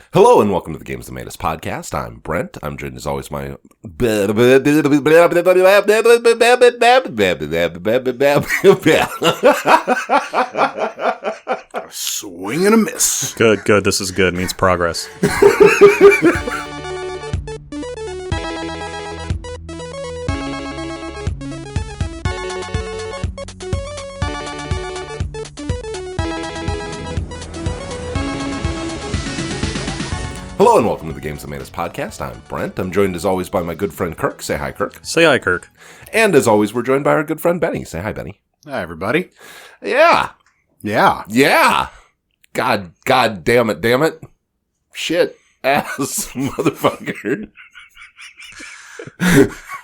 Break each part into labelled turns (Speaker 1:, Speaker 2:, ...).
Speaker 1: Hello and welcome to the Games That Made Us podcast. I'm Brent. I'm joined as always by
Speaker 2: swing and a miss.
Speaker 3: Good. This is good. It means progress.
Speaker 1: Hello and welcome to the Games That Made Us podcast. I'm Brent. I'm joined as always by my good friend Kirk. Say hi, Kirk.
Speaker 3: Say hi, Kirk.
Speaker 1: And as always, we're joined by our good friend Benny. Say hi, Benny.
Speaker 2: Hi, everybody.
Speaker 1: Yeah.
Speaker 2: Yeah.
Speaker 1: God damn it. Shit. Ass motherfucker.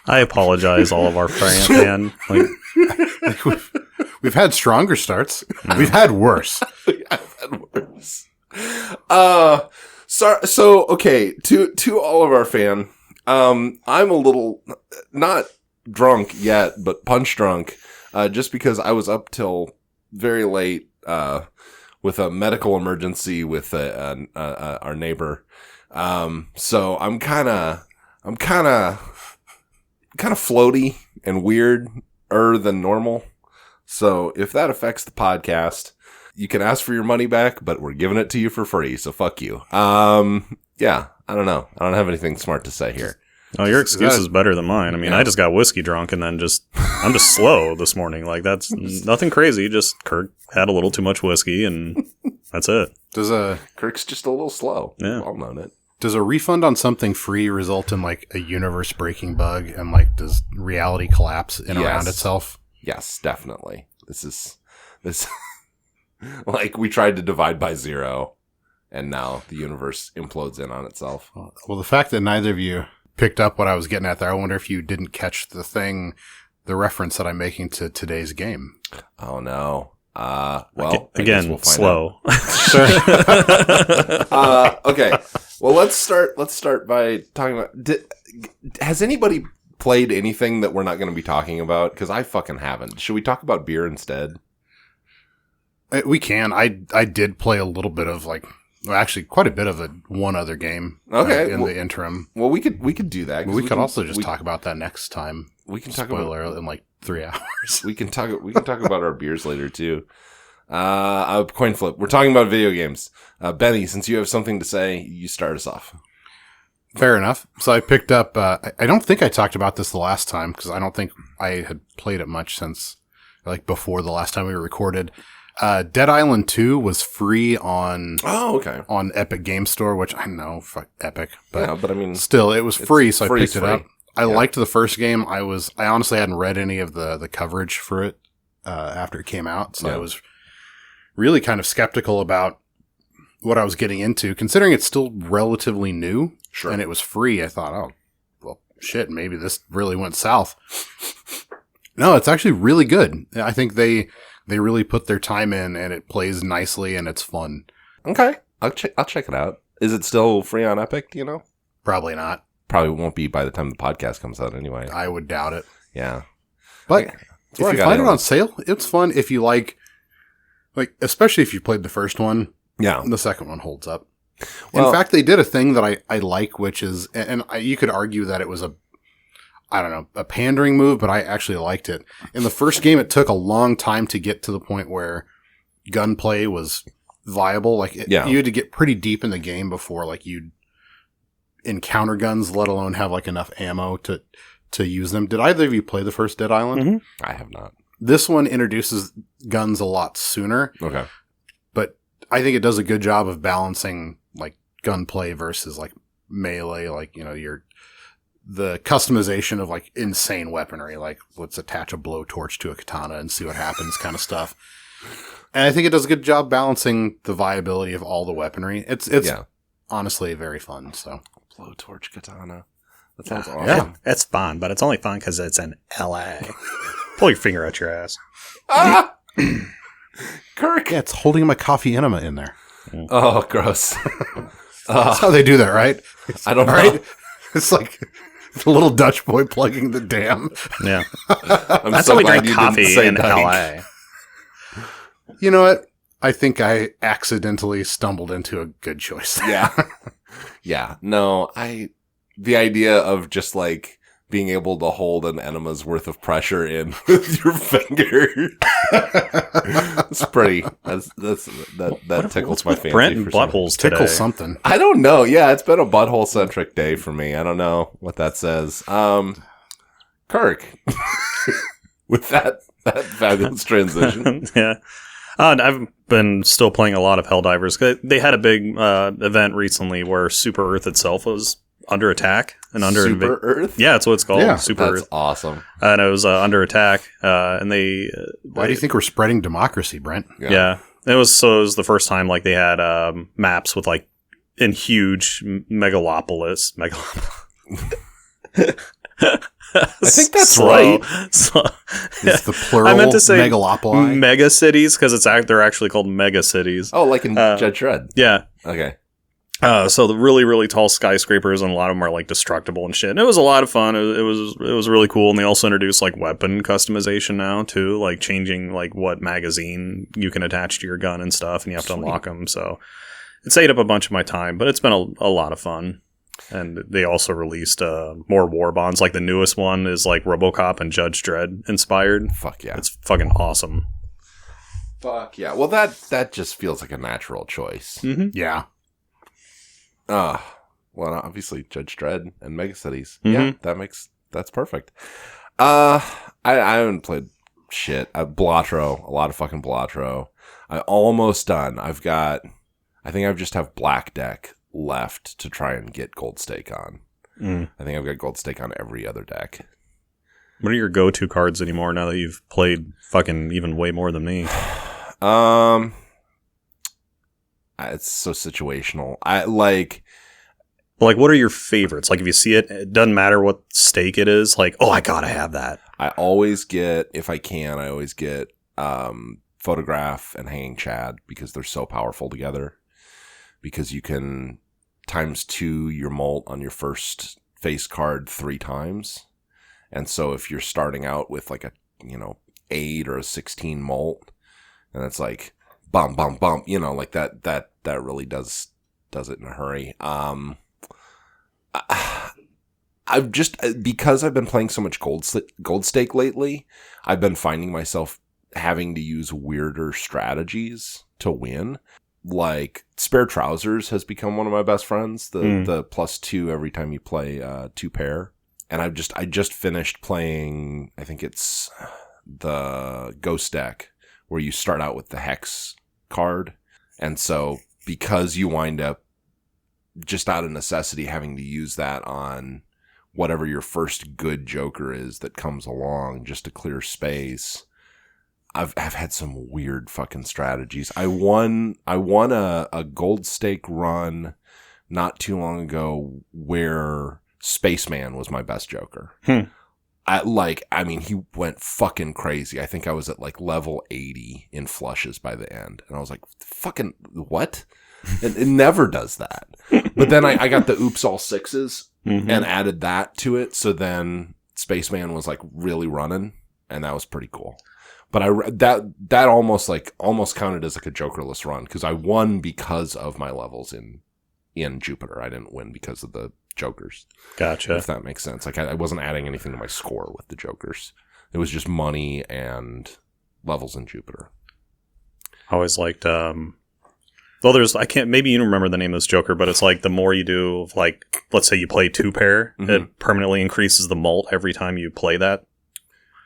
Speaker 3: I apologize, all of our fan.
Speaker 2: We've had stronger starts. We've had worse.
Speaker 1: I've had worse. So okay, to all of our fan, I'm a little not drunk yet, but punch drunk, just because I was up till very late, with a medical emergency with our neighbor. So I'm kind of floaty and weirder than normal. So if that affects the podcast, you can ask for your money back, but we're giving it to you for free, so fuck you. Yeah, I don't know. I don't have anything smart to say here.
Speaker 3: Oh, your excuse is better than mine. I mean, I just got whiskey drunk and then I'm just slow this morning. Like, that's nothing crazy. Just Kirk had a little too much whiskey and that's it.
Speaker 1: Kirk's just a little slow.
Speaker 3: Yeah.
Speaker 1: I'll known it.
Speaker 2: Does a refund on something free result in like a universe-breaking bug, and like does reality collapse in around itself?
Speaker 1: Yes, definitely. This like we tried to divide by zero, and now the universe implodes in on itself.
Speaker 2: Well, the fact that neither of you picked up what I was getting at there, I wonder if you didn't catch the reference that I'm making to today's game.
Speaker 1: Oh no. Well,
Speaker 3: again,
Speaker 1: we'll
Speaker 3: slow.
Speaker 1: Okay. Well, let's start by talking about. Has anybody played anything that we're not going to be talking about? Because I fucking haven't. Should we talk about beer instead?
Speaker 2: We can. I did play a little bit of actually quite a bit of one other game.
Speaker 1: Okay.
Speaker 2: In the interim.
Speaker 1: Well, we could do that.
Speaker 2: We could also just talk about that next time.
Speaker 1: We can talk
Speaker 2: Spoiler
Speaker 1: about
Speaker 2: in like 3 hours.
Speaker 1: We can talk about our beers later too. Coin flip. We're talking about video games. Benny, since you have something to say, you start us off.
Speaker 2: Fair enough. So I picked up. I don't think I talked about this the last time because I don't think I had played it much since before the last time we recorded. Dead Island 2 was free on on Epic Game Store, which I know, fuck Epic, but
Speaker 1: I mean,
Speaker 2: still, it was free, so I picked it up. I liked the first game. I honestly hadn't read any of the coverage for it after it came out, so I was really kind of skeptical about what I was getting into, considering it's still relatively new.
Speaker 1: Sure.
Speaker 2: And it was free. I thought, oh, well, shit, maybe this really went south. No, it's actually really good. I think they really put their time in, and it plays nicely, and it's fun.
Speaker 1: Okay. I'll check it out. Is it still free on Epic, do you know?
Speaker 2: Probably not.
Speaker 1: Probably won't be by the time the podcast comes out anyway.
Speaker 2: I would doubt it.
Speaker 1: Yeah.
Speaker 2: But if you find it on sale, it's fun if you like, especially if you played the first one.
Speaker 1: Yeah.
Speaker 2: The second one holds up.
Speaker 1: Well,
Speaker 2: in fact, they did a thing that I like, which is, you could argue that it was a pandering move, but I actually liked it. In the first game, it took a long time to get to the point where gunplay was viable. You had to get pretty deep in the game before you'd encounter guns, let alone have enough ammo to use them. Did either of you play the first Dead Island?
Speaker 3: Mm-hmm.
Speaker 1: I have not.
Speaker 2: This one introduces guns a lot sooner.
Speaker 1: Okay.
Speaker 2: But I think it does a good job of balancing gunplay versus melee, the customization of insane weaponry, let's attach a blowtorch to a katana and see what happens kind of stuff. And I think it does a good job balancing the viability of all the weaponry. It's honestly very fun. So
Speaker 1: blowtorch katana. That sounds awesome.
Speaker 3: Yeah, it's fun, but it's only fun because it's in LA. Pull your finger out your ass.
Speaker 1: Kirk!
Speaker 2: Yeah, it's holding my coffee enema in there.
Speaker 1: Oh, gross.
Speaker 2: That's how they do that, right?
Speaker 1: I don't know.
Speaker 2: Right? It's like the little Dutch boy plugging the dam.
Speaker 3: Yeah.
Speaker 1: That's
Speaker 3: how we drink coffee in LA.
Speaker 2: You know what? I think I accidentally stumbled into a good choice.
Speaker 1: Yeah. Yeah. No, the idea of just like being able to hold an enema's worth of pressure in with your finger. It's pretty, that tickles my fancy.
Speaker 3: Brent and
Speaker 1: for some-
Speaker 3: buttholes today.
Speaker 2: Tickle something.
Speaker 1: I don't know. Yeah, it's been a butthole centric day for me. I don't know what that says. Kirk, with that fabulous transition.
Speaker 3: Yeah. I've been still playing a lot of Helldivers. They had a big event recently where Super Earth itself was under attack and under
Speaker 1: Super Earth?
Speaker 3: Yeah, that's what it's called.
Speaker 2: Yeah,
Speaker 3: Super
Speaker 1: That's
Speaker 3: Earth.
Speaker 1: awesome.
Speaker 3: And it was under attack. And they
Speaker 2: Why do you think we're spreading democracy, Brent?
Speaker 3: Yeah. It was the first time like they had maps with like in huge megalopolis.
Speaker 1: I think that's
Speaker 3: Slow.
Speaker 1: right.
Speaker 2: It's the plural
Speaker 3: I meant to say
Speaker 2: megalopoli.
Speaker 3: mega cities because they're actually called mega cities.
Speaker 1: Oh, like in Judge Dredd.
Speaker 3: Yeah.
Speaker 1: Okay.
Speaker 3: So the really, really tall skyscrapers, and a lot of them are like destructible and shit. And it was a lot of fun. It was really cool. And they also introduced like weapon customization now too, like changing like what magazine you can attach to your gun and stuff, and you have to unlock them. So it's ate up a bunch of my time, but it's been a lot of fun. And they also released more war bonds. Like the newest one is like RoboCop and Judge Dredd inspired.
Speaker 1: Fuck yeah.
Speaker 3: It's fucking awesome.
Speaker 1: Fuck yeah. Well, that just feels like a natural choice.
Speaker 3: Mm-hmm.
Speaker 2: Yeah.
Speaker 1: Well, obviously Judge Dredd and Megacities.
Speaker 3: Mhm.
Speaker 1: Yeah, that's perfect. I haven't played shit. Blatro, a lot of fucking Blatro. I'm almost done. I think I just have Black Deck left to try and get Gold Stake on. I think I've got Gold Stake on every other deck.
Speaker 3: What are your go-to cards anymore now that you've played fucking even way more than me?
Speaker 1: It's so situational. Like,
Speaker 3: what are your favorites? Like, if you see it, it doesn't matter what stake it is. Like, oh, I gotta have that.
Speaker 1: I always get, if I can, Photograph and Hanging Chad because they're so powerful together. Because you can ×2 your molt on your first face card 3 times. And so if you're starting out with like a, 8 or a 16 molt, and it's like, bump, like that really does it in a hurry. I've just, because I've been playing so much Gold Stake lately, I've been finding myself having to use weirder strategies to win. Like, Spare Trousers has become one of my best friends. The +2 every time you play 2 pair. And I just finished playing, I think it's the Ghost deck, where you start out with the Hex card. And so, because you wind up just out of necessity having to use that on whatever your first good Joker is that comes along just to clear space, I've had some weird fucking strategies. I won a Gold Stake run not too long ago where Spaceman was my best Joker. He went fucking crazy. I think I was at like level 80 in flushes by the end. And I was like, fucking what? It never does that. But then I got the oops all 6s and added that to it. So then Spaceman was like really running, and that was pretty cool. But that almost counted as like a Jokerless run because I won because of my levels in Jupiter. I didn't win because of the Jokers.
Speaker 3: Gotcha.
Speaker 1: If that makes sense. Like I wasn't adding anything to my score with the Jokers. It was just money and levels in Jupiter.
Speaker 3: I always liked, maybe you don't remember the name of this Joker, but it's like the more you do, like, let's say you play 2 pair, it permanently increases the molt every time you play that.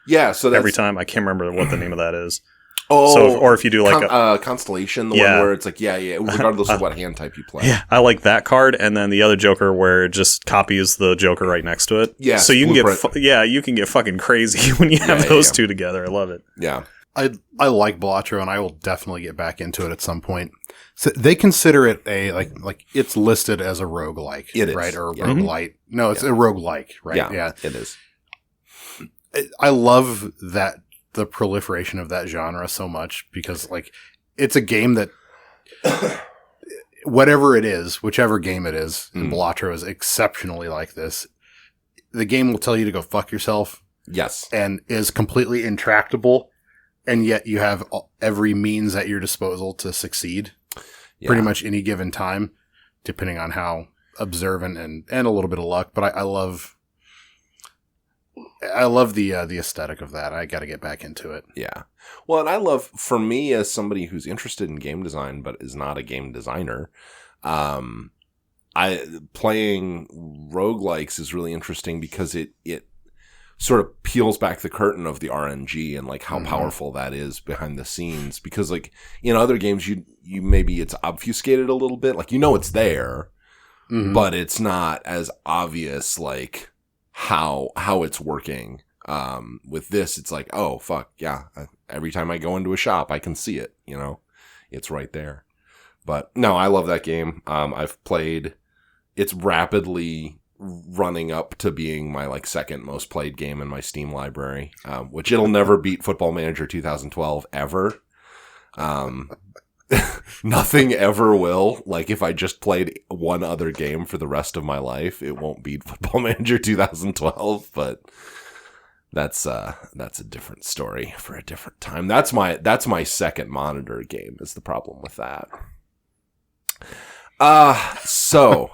Speaker 1: Yeah, so that's...
Speaker 3: Every time. I can't remember what the name of that is.
Speaker 1: Oh,
Speaker 3: so or if you do like
Speaker 1: Constellation, the one where it's like, regardless of what hand type you play.
Speaker 3: Yeah, I like that card, and then the other Joker where it just copies the Joker right next to it.
Speaker 1: Yeah,
Speaker 3: so you can get fucking crazy when you have those two together. I love it.
Speaker 1: Yeah.
Speaker 2: I like Blatro, and I will definitely get back into it at some point. So they consider it a like it's listed as a roguelike, right? Or a roguelite. No, it's a roguelike, right?
Speaker 1: Yeah, it is.
Speaker 2: I love that the proliferation of that genre so much because like it's a game that whatever it is, whichever game it is, and Blatro is exceptionally like this. The game will tell you to go fuck yourself.
Speaker 1: Yes.
Speaker 2: And is completely intractable and yet you have every means at your disposal to succeed pretty much any given time, depending on how observant and a little bit of luck. But I love the aesthetic of that. I got to get back into it.
Speaker 1: Yeah. Well, and I love, for me as somebody who's interested in game design but is not a game designer, playing roguelikes is really interesting because it sort of peels back the curtain of the RNG and like how powerful that is behind the scenes. Because like in other games, you maybe it's obfuscated a little bit, like it's there, but it's not as obvious like how it's working. With this, it's like, oh fuck yeah, every time I go into a shop, I can see it. It's right there. But no, I love that game. I've played. It's rapidly running up to being my like second most played game in my Steam library, which it'll never beat Football Manager 2012 ever. Nothing ever will. Like if I just played one other game for the rest of my life, it won't beat Football Manager 2012. But that's a different story for a different time. That's my second monitor game. Is the problem with that? So.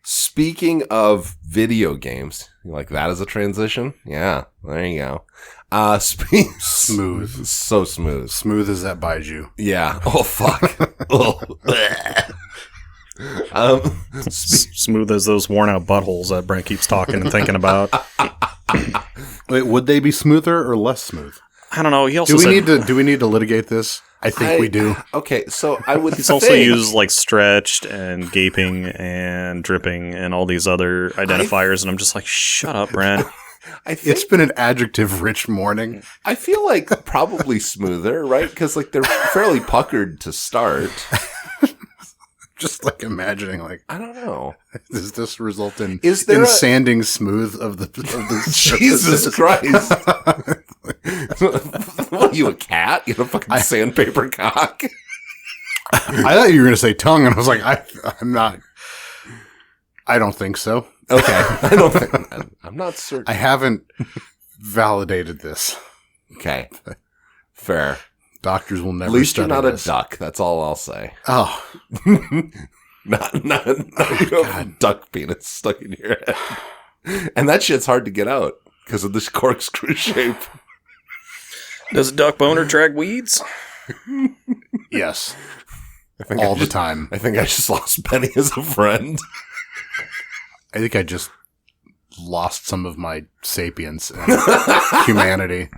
Speaker 1: Speaking of video games, you like that as a transition? Yeah, there you go.
Speaker 2: Smooth.
Speaker 1: So smooth.
Speaker 2: Smooth as that Baiju.
Speaker 1: Yeah. Oh, fuck.
Speaker 3: Smooth as those worn out buttholes that Brent keeps talking and thinking about.
Speaker 2: Wait, would they be smoother or less smooth?
Speaker 3: I don't know. He also
Speaker 2: do we need to litigate this? I think we do.
Speaker 1: Okay, so I would.
Speaker 3: He's also used like stretched and gaping and dripping and all these other identifiers, and I'm just like, shut up, Brent.
Speaker 2: It's been an adjective-rich morning.
Speaker 1: I feel like probably smoother, right? Because like they're fairly puckered to start.
Speaker 2: Just like imagining, like
Speaker 1: I don't know.
Speaker 2: Does this result in
Speaker 1: sanding
Speaker 2: smooth of the
Speaker 1: Jesus Christ? What are you, a cat? You know, fucking sandpaper cock.
Speaker 2: I thought you were going to say tongue, and I was like, I'm not. I don't think so.
Speaker 1: Okay, I'm not certain.
Speaker 2: I haven't validated this.
Speaker 1: Okay, fair.
Speaker 2: Doctors will never.
Speaker 1: At least you're
Speaker 2: study
Speaker 1: not
Speaker 2: this.
Speaker 1: a duck. That's all I'll say.
Speaker 2: Oh,
Speaker 1: not you have a duck penis stuck in your head, and that shit's hard to get out because of this corkscrew shape.
Speaker 3: Does a duck boner drag weeds?
Speaker 2: Yes, all the time.
Speaker 1: I think I just lost Benny as a friend.
Speaker 2: I think I just lost some of my sapience and humanity.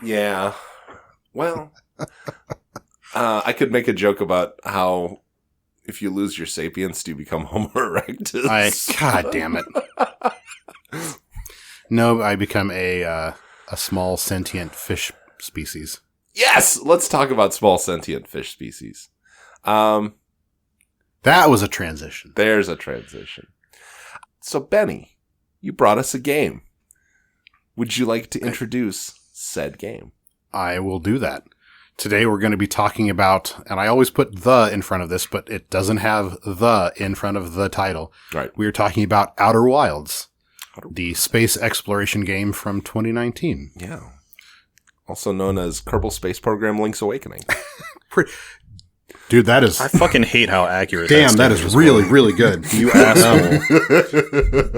Speaker 1: Yeah. Well, I could make a joke about how if you lose your sapience, do you become Homo erectus?
Speaker 2: God damn it. No, I become a small sentient fish species.
Speaker 1: Yes! Let's talk about small sentient fish species.
Speaker 2: That was a transition.
Speaker 1: There's a transition. So, Benny, you brought us a game. Would you like to introduce said game?
Speaker 2: I will do that. Today we're going to be talking about, and I always put the in front of this, but it doesn't have the in front of the title.
Speaker 1: Right.
Speaker 2: We are talking about Outer Wilds, the space exploration game from 2019.
Speaker 1: Yeah. Also known as Kerbal Space Program Link's Awakening.
Speaker 2: Dude, that is...
Speaker 3: I fucking hate how accurate
Speaker 2: that is really, really good.
Speaker 3: You asshole.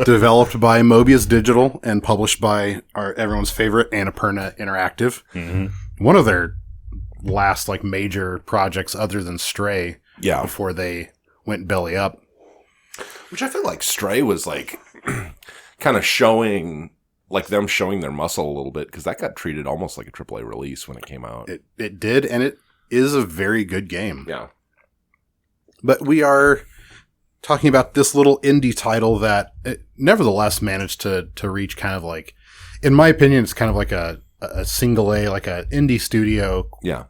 Speaker 2: Developed by Mobius Digital and published by everyone's favorite Annapurna Interactive.
Speaker 3: Mm-hmm.
Speaker 2: One of their last like major projects other than Stray.
Speaker 1: Yeah.
Speaker 2: Before they went belly up.
Speaker 1: Which I feel like Stray was like kind of showing... like them showing their muscle a little bit, because that got treated almost like a AAA release when it came out.
Speaker 2: It did, and it is a very good game.
Speaker 1: Yeah.
Speaker 2: But we are talking about this little indie title that nevertheless managed to reach kind of like, in my opinion, it's kind of like a single A, like a indie studio.
Speaker 1: Yeah.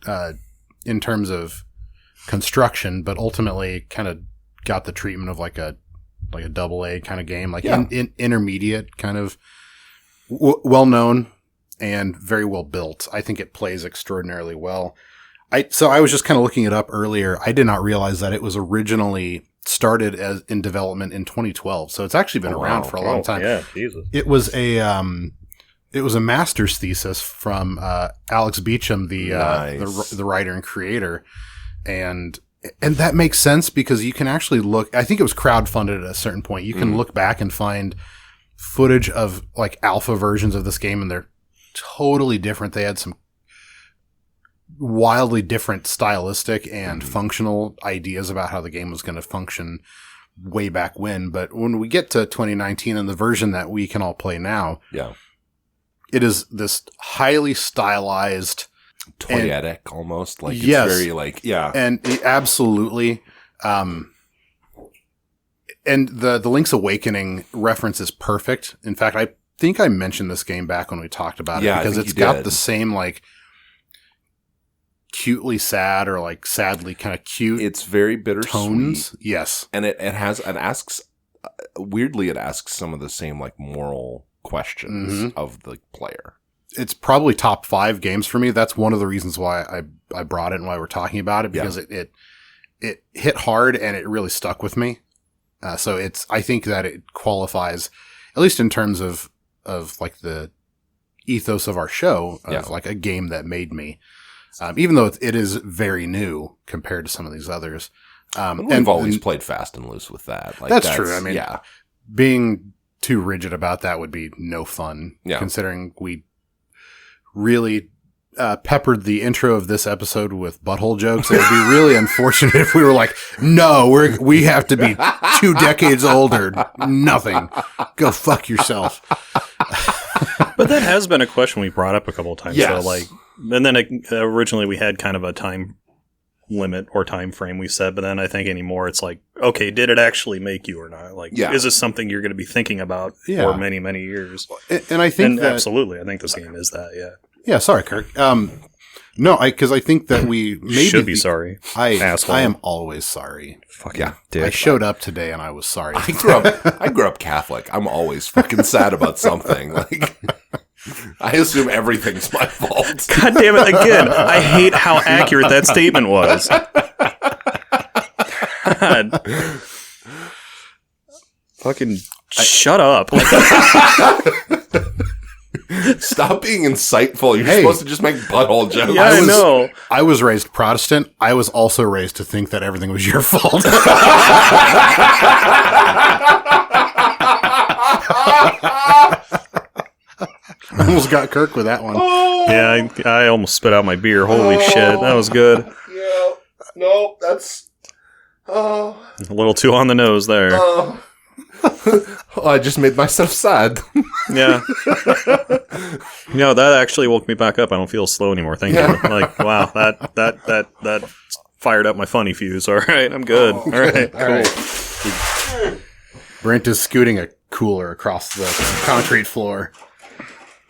Speaker 2: In terms of construction, but ultimately kind of got the treatment of like a double A kind of game, like in intermediate kind of. Well known and very well built. I think it plays extraordinarily well. So I was just kind of looking it up earlier. I did not realize that it was originally started in development in 2012. So it's actually been around for a long time.
Speaker 3: Yeah, Jesus.
Speaker 2: It was It was a master's thesis from Alex Beecham, the writer and creator, and that makes sense because you can actually look. I think it was crowdfunded at a certain point. You can look back and find footage of like alpha versions of this game, and they're totally different. They had some wildly different stylistic and functional ideas about how the game was going to function way back when. But when we get to 2019 and the version that we can all play now, it is this highly stylized,
Speaker 1: toyetic almost. Like, it's very like,
Speaker 2: and it absolutely, and the Link's Awakening reference is perfect. In fact, I think I mentioned this game back when we talked about it because it's got the same like cutely sad or like sadly kind of cute.
Speaker 1: It's very bittersweet
Speaker 2: tones. Yes,
Speaker 1: and it asks weirdly, it asks some of the same like moral questions of the player.
Speaker 2: It's probably top 5 games for me. That's one of the reasons why I brought it and why we're talking about it, because it hit hard and it really stuck with me. So I think that it qualifies, at least in terms of like the ethos of our show, of like a game that made me, even though it is very new compared to some of these others.
Speaker 1: We've always played fast and loose with that. Like,
Speaker 2: that's true. I mean, being too rigid about that would be no fun, considering we really peppered the intro of this episode with butthole jokes. It would be really unfortunate if we were like, no, we have to be 2 decades older. Nothing. Go fuck yourself.
Speaker 3: But that has been a question we brought up a couple of times.
Speaker 1: Yes.
Speaker 3: So like, and then originally we had kind of a time limit or time frame we said, but then I think anymore it's like, okay, did it actually make you or not? Like, is this something you're going to be thinking about for many, many years?
Speaker 2: And I think
Speaker 3: absolutely, I think this game is that,
Speaker 2: Yeah, sorry, Kirk. No, because I think that we maybe
Speaker 3: should be sorry.
Speaker 2: I am always sorry.
Speaker 3: Fucking dick.
Speaker 2: I showed up today and I was sorry.
Speaker 1: I grew up Catholic. I'm always fucking sad about something. Like, I assume everything's my fault.
Speaker 3: God damn it! Again, I hate how accurate that statement was. God. Fucking shut up.
Speaker 1: Stop being insightful. You're supposed to just make butthole jokes.
Speaker 3: Yeah, I know.
Speaker 2: I was raised Protestant. I was also raised to think that everything was your fault. Almost got Kirk with that one.
Speaker 3: Yeah, I almost spit out my beer. Holy shit, that was good.
Speaker 1: Yeah. No, that's...
Speaker 3: A little too on the nose there.
Speaker 1: I just made myself sad.
Speaker 3: Yeah. No, that actually woke me back up. I don't feel slow anymore. Thank you. Like, wow, that fired up my funny fuse. All right, I'm good. All right, cool.
Speaker 2: Right. Brent is scooting a cooler across the concrete floor.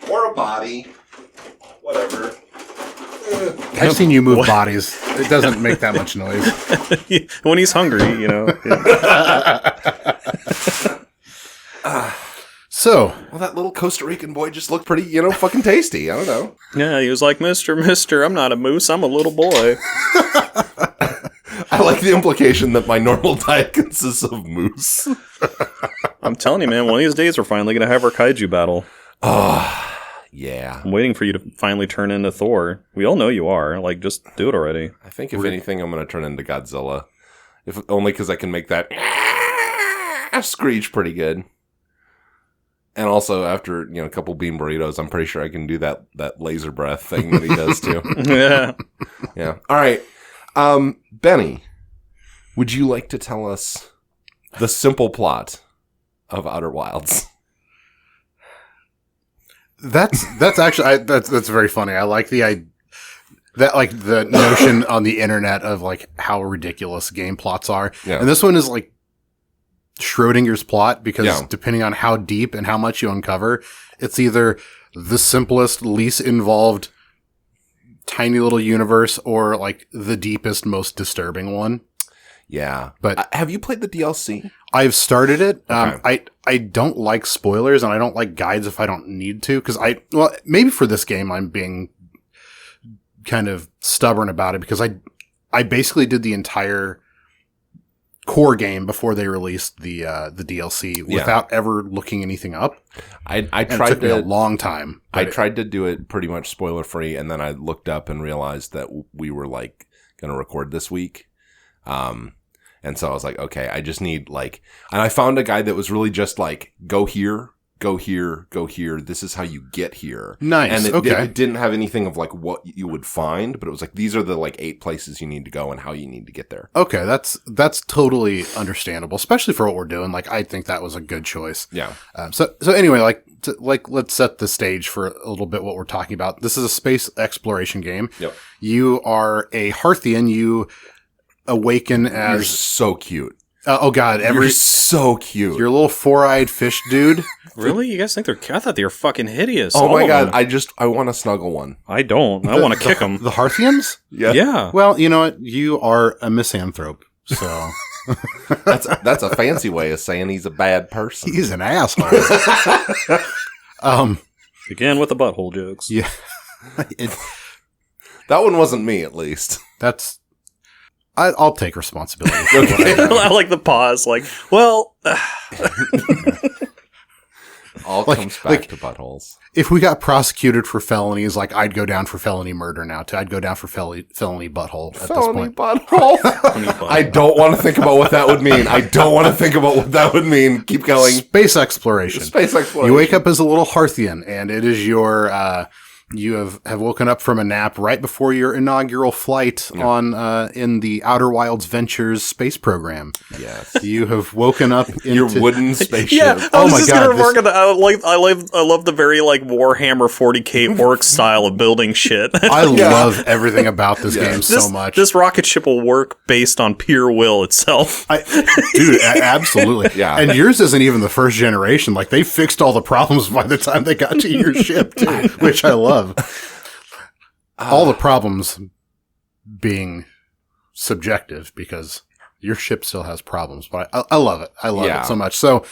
Speaker 1: Or a body. Whatever.
Speaker 2: I've seen you move bodies. It doesn't make that much noise.
Speaker 3: When he's hungry, you know.
Speaker 2: So,
Speaker 1: well, that little Costa Rican boy just looked pretty, fucking tasty. I don't know.
Speaker 3: Yeah, he was like, Mister, I'm not a moose. I'm a little boy.
Speaker 1: I like the implication that my normal diet consists of moose.
Speaker 3: I'm telling you, man, one of these days we're finally going to have our kaiju battle.
Speaker 1: Yeah.
Speaker 3: I'm waiting for you to finally turn into Thor. We all know you are. Like, just do it already.
Speaker 1: I think if anything, I'm going to turn into Godzilla. If only because I can make that screech pretty good. And also, after a couple bean burritos, I'm pretty sure I can do that laser breath thing that he does too.
Speaker 3: Yeah.
Speaker 1: Yeah. All right. Benny, would you like to tell us the simple plot of Outer Wilds?
Speaker 2: That's actually that's very funny. I like the notion on the internet of like how ridiculous game plots are.
Speaker 1: Yeah.
Speaker 2: And this one is like Schrodinger's plot because depending on how deep and how much you uncover, it's either the simplest, least involved, tiny little universe or like the deepest, most disturbing one.
Speaker 1: Yeah.
Speaker 2: But
Speaker 1: have you played the DLC?
Speaker 2: I've started it.
Speaker 1: Okay.
Speaker 2: I don't like spoilers and I don't like guides if I don't need to. Cause maybe for this game, I'm being kind of stubborn about it because I basically did the entire core game before they released the DLC without ever looking anything up.
Speaker 1: I
Speaker 2: And
Speaker 1: tried
Speaker 2: it took me
Speaker 1: to
Speaker 2: a long time.
Speaker 1: I tried to do it pretty much spoiler free, and then I looked up and realized that we were like going to record this week. And so I was like, okay, I just need like, and I found a guide that was really just like, go here, go here, go here. This is how you get here.
Speaker 2: Nice.
Speaker 1: And
Speaker 2: it
Speaker 1: didn't have anything of like what you would find, but it was like, these are the like 8 places you need to go and how you need to get there.
Speaker 2: Okay, that's totally understandable, especially for what we're doing. Like, I think that was a good choice.
Speaker 1: Yeah.
Speaker 2: So anyway, let's set the stage for a little bit what we're talking about. This is a space exploration game.
Speaker 1: Yep.
Speaker 2: You are a Hearthian. You awaken
Speaker 1: You're
Speaker 2: as
Speaker 1: so cute.
Speaker 2: oh god,
Speaker 1: You're so cute.
Speaker 2: you're a little 4-eyed fish dude.
Speaker 3: Really? You guys think they're? I thought they were fucking hideous.
Speaker 1: Oh
Speaker 3: all
Speaker 1: my
Speaker 3: of
Speaker 1: god,
Speaker 3: them.
Speaker 1: I want to snuggle one.
Speaker 3: I don't. I want to kick them.
Speaker 2: The Hearthians?
Speaker 1: Yeah.
Speaker 3: Yeah.
Speaker 2: Well, you know what? You are a misanthrope. So
Speaker 1: That's a fancy way of saying he's a bad person.
Speaker 2: he's an asshole.
Speaker 3: Again with the butthole jokes.
Speaker 2: Yeah.
Speaker 1: That one wasn't me, at least.
Speaker 2: I'll take responsibility. For what I did.
Speaker 3: I like the pause. Like, well,
Speaker 1: All
Speaker 2: Like-
Speaker 1: comes
Speaker 2: like-
Speaker 1: back to buttholes.
Speaker 2: If we got prosecuted for felonies, like I'd go down for felony murder now. I'd go down for felony butthole at
Speaker 1: Felony
Speaker 2: this point.
Speaker 1: butthole. I don't want to think about what that would mean. Keep going.
Speaker 2: Space exploration.
Speaker 1: Space exploration.
Speaker 2: You wake up as a little Hearthian, and it is your you have woken up from a nap right before your inaugural flight on in the Outer Wilds Ventures space program.
Speaker 1: Yes.
Speaker 2: You have woken up into
Speaker 1: Your wooden spaceship.
Speaker 3: yeah, I
Speaker 2: Oh
Speaker 3: was
Speaker 2: my
Speaker 3: just
Speaker 2: God,
Speaker 3: gonna remark on that. I love the very like Warhammer 40k orc style of building shit.
Speaker 2: I love everything about this game so much.
Speaker 3: This rocket ship will work based on pure will itself.
Speaker 2: Dude, absolutely.
Speaker 1: Yeah.
Speaker 2: And yours isn't even the first generation. Like, they fixed all the problems by the time they got to your ship, too, which I love. All the problems being subjective because your ship still has problems, but I love it. I love it so much. So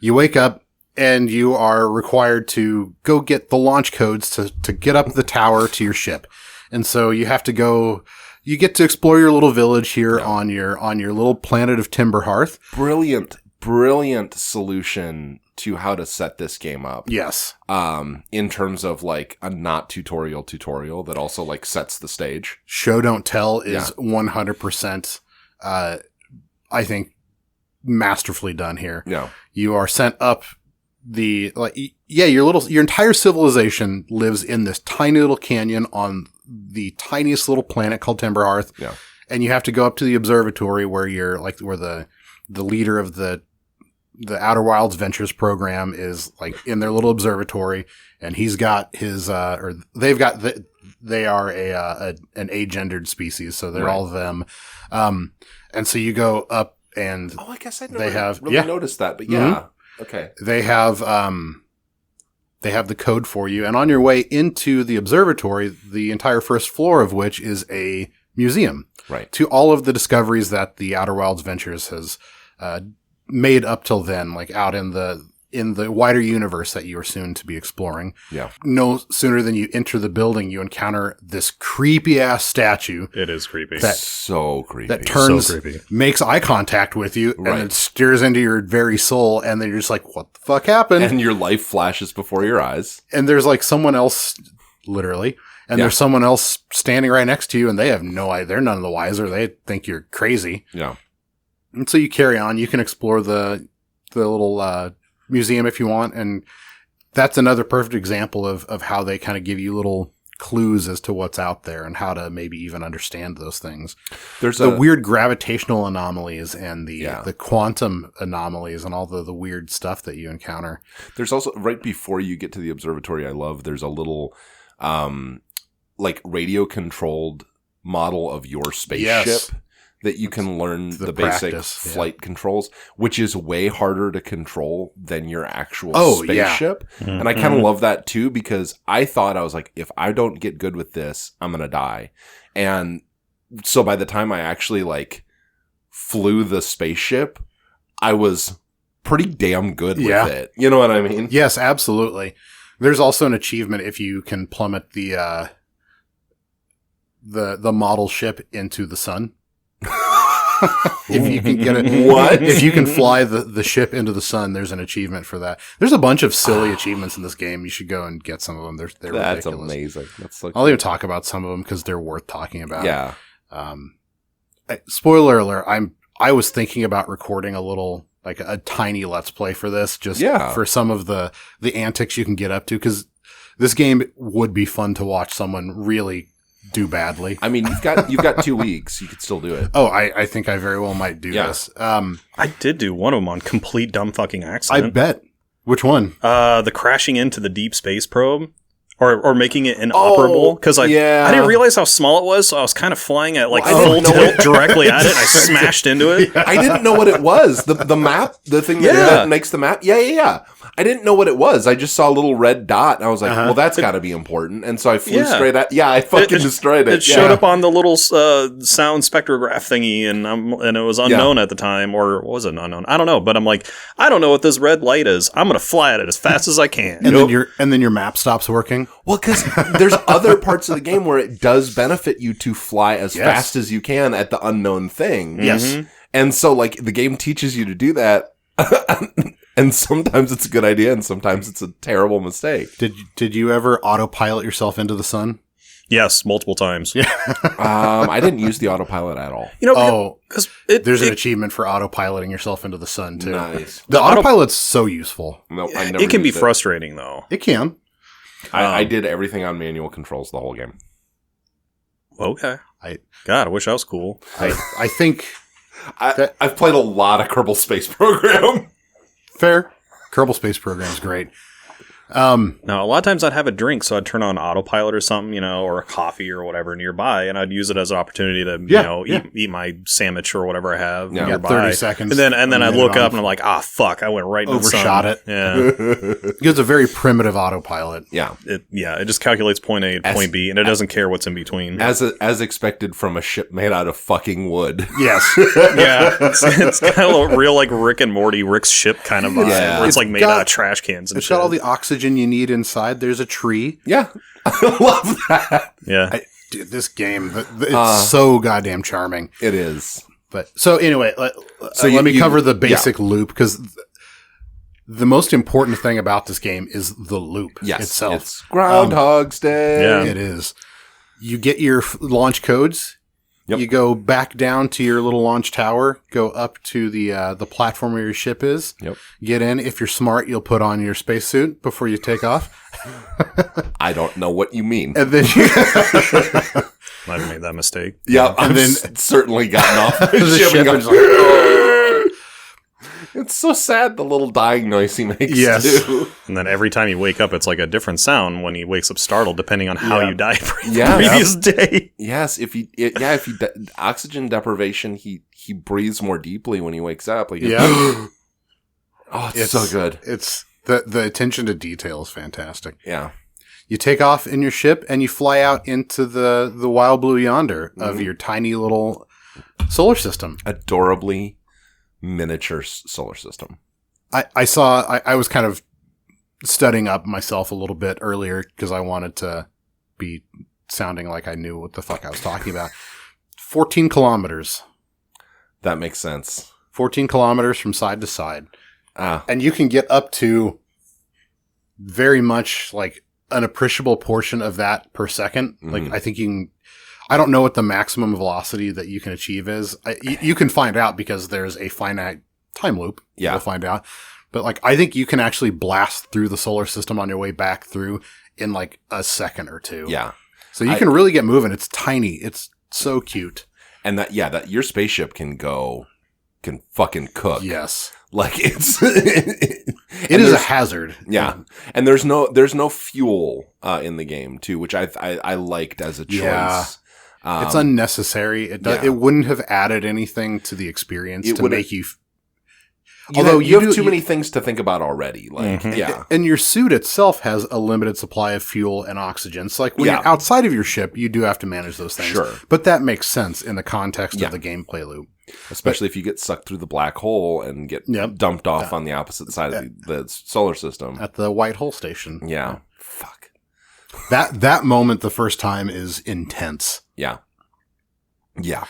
Speaker 2: you wake up and you are required to go get the launch codes to get up the tower to your ship. And so you have to go, you get to explore your little village here on your little planet of Timberhearth.
Speaker 1: Brilliant solution to how to set this game up.
Speaker 2: Yes.
Speaker 1: In terms of like a not tutorial that also like sets the stage.
Speaker 2: Show don't tell is 100%, I think, masterfully done here.
Speaker 1: Yeah.
Speaker 2: You are sent up your entire civilization lives in this tiny little canyon on the tiniest little planet called Timberhearth.
Speaker 1: Yeah.
Speaker 2: And you have to go up to the observatory where where the leader of the Outer Wilds Ventures program is like in their little observatory, and he's got his, they are an agendered species. So they're all them. And so you go up and
Speaker 1: I guess I never
Speaker 2: they have
Speaker 1: really noticed that, but okay.
Speaker 2: They have the code for you, and on your way into the observatory, the entire first floor of which is a museum,
Speaker 1: Right.
Speaker 2: to all of the discoveries that the Outer Wilds Ventures has made up till then, like out in the wider universe that you are soon to be exploring.
Speaker 1: Yeah.
Speaker 2: No sooner than you enter the building, you encounter this creepy ass statue
Speaker 3: It is creepy.
Speaker 1: So creepy.
Speaker 2: that turns,
Speaker 3: So creepy.
Speaker 2: makes eye contact with you,
Speaker 1: Right.
Speaker 2: and it stares into your very soul, and then you're just like, what the fuck happened?
Speaker 1: and your life flashes before your eyes.
Speaker 2: And there's like someone else, literally, and there's someone else standing right next to you, and they have no idea. They're none of the wiser. They think you're crazy.
Speaker 1: Yeah.
Speaker 2: And so you carry on. You can explore the little museum if you want, and that's another perfect example of how they kind of give you little clues as to what's out there and how to maybe even understand those things.
Speaker 1: There's
Speaker 2: The weird gravitational anomalies and the
Speaker 1: Yeah.
Speaker 2: quantum anomalies and all the weird stuff that you encounter.
Speaker 1: There's also right before you get to the observatory, I love, there's a little like radio controlled model of your spaceship.
Speaker 2: Yes.
Speaker 1: That you can learn the
Speaker 2: practice,
Speaker 1: basic flight controls, which is way harder to control than your actual
Speaker 2: yeah.
Speaker 1: spaceship. And I kind of love that too, because I thought, I was like, if I don't get good with this, I'm going to die. And so by the time I actually like flew the spaceship, I was pretty damn good with it. You know what I mean?
Speaker 2: Yes, absolutely. There's also an achievement if you can plummet the model ship into the sun. If you can get it,
Speaker 1: What?
Speaker 2: If you can fly the ship into the sun, there's an achievement for that. There's a bunch of silly achievements in this game. You should go and get some of them. They're
Speaker 1: That's
Speaker 2: ridiculous.
Speaker 1: amazing. That's so
Speaker 2: I'll even talk about some of them because they're worth talking about.
Speaker 1: Yeah.
Speaker 2: Spoiler alert. I was thinking about recording a tiny Let's Play for this, just for some of the antics you can get up to, because this game would be fun to watch someone really do badly.
Speaker 1: I mean, you've got 2 weeks. You could still do it.
Speaker 2: Oh, I think I very well might do this.
Speaker 3: I did do one of them on complete dumb fucking
Speaker 2: I
Speaker 3: accident.
Speaker 2: bet. Which one?
Speaker 3: The crashing into the deep space probe. Or making it inoperable, because I didn't realize how small it was, so I was kind of flying at full tilt directly at it, and I smashed into it.
Speaker 1: I didn't know what it was. The map, the thing that makes the map. Yeah. I didn't know what it was. I just saw a little red dot, and I was like, well, that's got to be important. And so I flew straight at I fucking destroyed it.
Speaker 3: It showed up on the little sound spectrograph thingy, and it was unknown at the time, or was it unknown? I don't know, but I'm like, I don't know what this red light is. I'm going to fly at it as fast as I can.
Speaker 2: And then your map stops working?
Speaker 1: Well, because there's other parts of the game where it does benefit you to fly as fast as you can at the unknown thing.
Speaker 2: Yes.
Speaker 1: And so, the game teaches you to do that. And sometimes it's a good idea, and sometimes it's a terrible mistake.
Speaker 2: Did you ever autopilot yourself into the sun?
Speaker 3: Yes, multiple times. Yeah.
Speaker 1: I didn't use the autopilot at all.
Speaker 3: Because
Speaker 2: there's an achievement for autopiloting yourself into the sun, too.
Speaker 1: Nice.
Speaker 2: The autopilot's so useful.
Speaker 1: No, I never
Speaker 3: it can be
Speaker 1: used
Speaker 3: frustrating, though.
Speaker 2: It can.
Speaker 1: I did everything on manual controls the whole game.
Speaker 3: Okay. God, I wish I was cool.
Speaker 2: I think...
Speaker 1: I've played a lot of Kerbal Space Program.
Speaker 2: Fair. Kerbal Space Program is great.
Speaker 3: Now, a lot of times I'd have a drink, so I'd turn on autopilot or something, or a coffee or whatever nearby, and I'd use it as an opportunity to, eat my sandwich or whatever I have nearby.
Speaker 2: 30 seconds.
Speaker 3: And then I'd look up and I'm like, fuck, I went right into the sun.
Speaker 2: Overshot it.
Speaker 3: Yeah.
Speaker 2: It's a very primitive autopilot.
Speaker 1: Yeah.
Speaker 3: It just calculates point A to point B, and it doesn't care what's in between.
Speaker 1: As expected from a ship made out of fucking wood.
Speaker 2: Yes.
Speaker 3: Yeah. It's kind of a real, Rick and Morty, Rick's ship kind of vibe, where it's made out of trash cans and
Speaker 2: It's
Speaker 3: shit.
Speaker 2: got all the oxygen you need inside. There's a tree.
Speaker 1: Yeah. I love that.
Speaker 3: Yeah.
Speaker 2: Dude, this game, it's so goddamn charming.
Speaker 1: It is.
Speaker 2: But so anyway, let me cover the basic loop, because the most important thing about this game is the loop itself.
Speaker 1: It's Groundhog's Day.
Speaker 3: Yeah.
Speaker 2: It is. You get your launch codes.
Speaker 1: Yep.
Speaker 2: You go back down to your little launch tower, go up to the platform where your ship is.
Speaker 1: Yep.
Speaker 2: Get in. If you're smart, you'll put on your spacesuit before you take off.
Speaker 1: I don't know what you mean.
Speaker 2: And then
Speaker 3: I've made that mistake.
Speaker 1: Yeah,
Speaker 2: and then
Speaker 1: certainly gotten off the
Speaker 2: the
Speaker 1: ship
Speaker 2: ship
Speaker 1: and
Speaker 2: is
Speaker 1: going, it's so sad, the little dying noise he makes, too.
Speaker 3: And then every time you wake up, it's like a different sound when he wakes up startled, depending on how you died the previous day.
Speaker 1: Yes, if oxygen deprivation, he breathes more deeply when he wakes up. Oh, it's so good.
Speaker 2: It's the attention to detail is fantastic.
Speaker 1: Yeah.
Speaker 2: You take off in your ship and you fly out into the wild blue yonder of your tiny little solar system.
Speaker 1: Adorably miniature solar system.
Speaker 2: I was kind of studying up myself a little bit earlier because I wanted to be sounding like I knew what the fuck I was talking about. 14 kilometers.
Speaker 1: That makes sense.
Speaker 2: 14 kilometers from side to side.
Speaker 1: Ah.
Speaker 2: And you can get up to very much an appreciable portion of that per second.
Speaker 1: Mm-hmm.
Speaker 2: I think you can, I don't know what the maximum velocity that you can achieve is. You can find out because there's a finite time loop.
Speaker 1: Yeah.
Speaker 2: You'll find out. But I think you can actually blast through the solar system on your way back through in a second or two.
Speaker 1: Yeah.
Speaker 2: So you can really get moving. It's tiny. It's so cute.
Speaker 1: And that your spaceship can fucking cook.
Speaker 2: Yes.
Speaker 1: It
Speaker 2: is a hazard.
Speaker 1: Yeah. And there's no fuel in the game too, which I liked as a choice.
Speaker 2: Yeah. It's unnecessary. It wouldn't have added anything to the experience to make you.
Speaker 1: Although you have too many things to think about already.
Speaker 2: And your suit itself has a limited supply of fuel and oxygen. So when you're outside of your ship, you do have to manage those things.
Speaker 1: Sure.
Speaker 2: But that makes sense in the context of the gameplay loop.
Speaker 1: Especially if you get sucked through the black hole and get dumped off on the opposite side of the solar system.
Speaker 2: At the white hole station.
Speaker 1: Yeah. Fuck.
Speaker 2: That moment the first time is intense.
Speaker 1: Yeah. Yeah.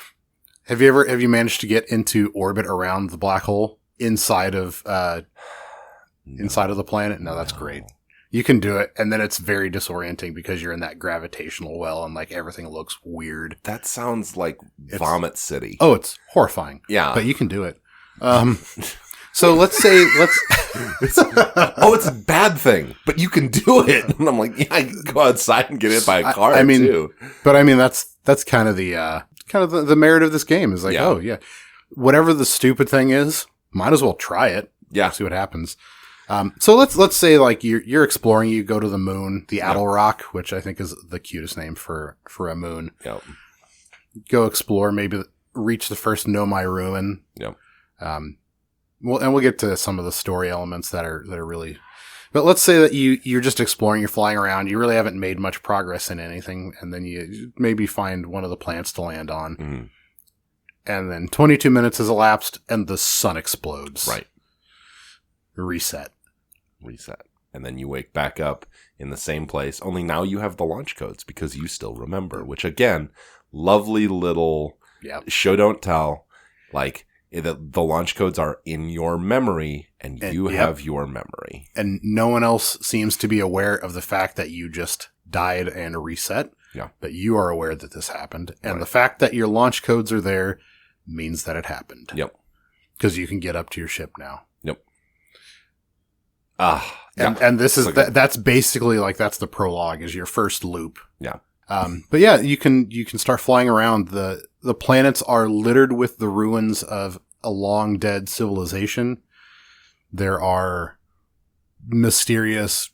Speaker 2: Have you managed to get into orbit around the black hole inside of the planet? No, that's great. You can do it, and then it's very disorienting because you're in that gravitational well and like everything looks weird.
Speaker 1: That sounds like Vomit City.
Speaker 2: Oh, it's horrifying.
Speaker 1: Yeah.
Speaker 2: But you can do it. So let's say
Speaker 1: it's a bad thing, but you can do it. And I'm like, yeah, I can go outside and get hit by a car too.
Speaker 2: But I mean, that's kind of the merit of this game is like, oh yeah, whatever the stupid thing is, might as well try it.
Speaker 1: Yeah.
Speaker 2: See what happens. So let's say like you're exploring, you go to the moon, the Addle Rock, which I think is the cutest name for a moon.
Speaker 1: Yep.
Speaker 2: Go explore, maybe reach the first Nomai ruin.
Speaker 1: Yep.
Speaker 2: We'll get to some of the story elements that are really, but let's say that you're just exploring, you're flying around, you really haven't made much progress in anything, and then you maybe find one of the planets to land on.
Speaker 1: Mm-hmm.
Speaker 2: And then 22 minutes has elapsed and the sun explodes.
Speaker 1: Right.
Speaker 2: Reset.
Speaker 1: And then you wake back up in the same place, only now you have the launch codes because you still remember, which again, lovely little show don't tell. Like the launch codes are in your memory and you have your memory.
Speaker 2: And no one else seems to be aware of the fact that you just died and reset.
Speaker 1: Yeah.
Speaker 2: But you are aware that this happened. And the fact that your launch codes are there means that it happened.
Speaker 1: Yep.
Speaker 2: Because you can get up to your ship now.
Speaker 1: Yep.
Speaker 2: And this is that's basically like that's the prologue is your first loop.
Speaker 1: Yeah.
Speaker 2: But yeah, you can start flying around. The planets are littered with the ruins of a long dead civilization. There are mysterious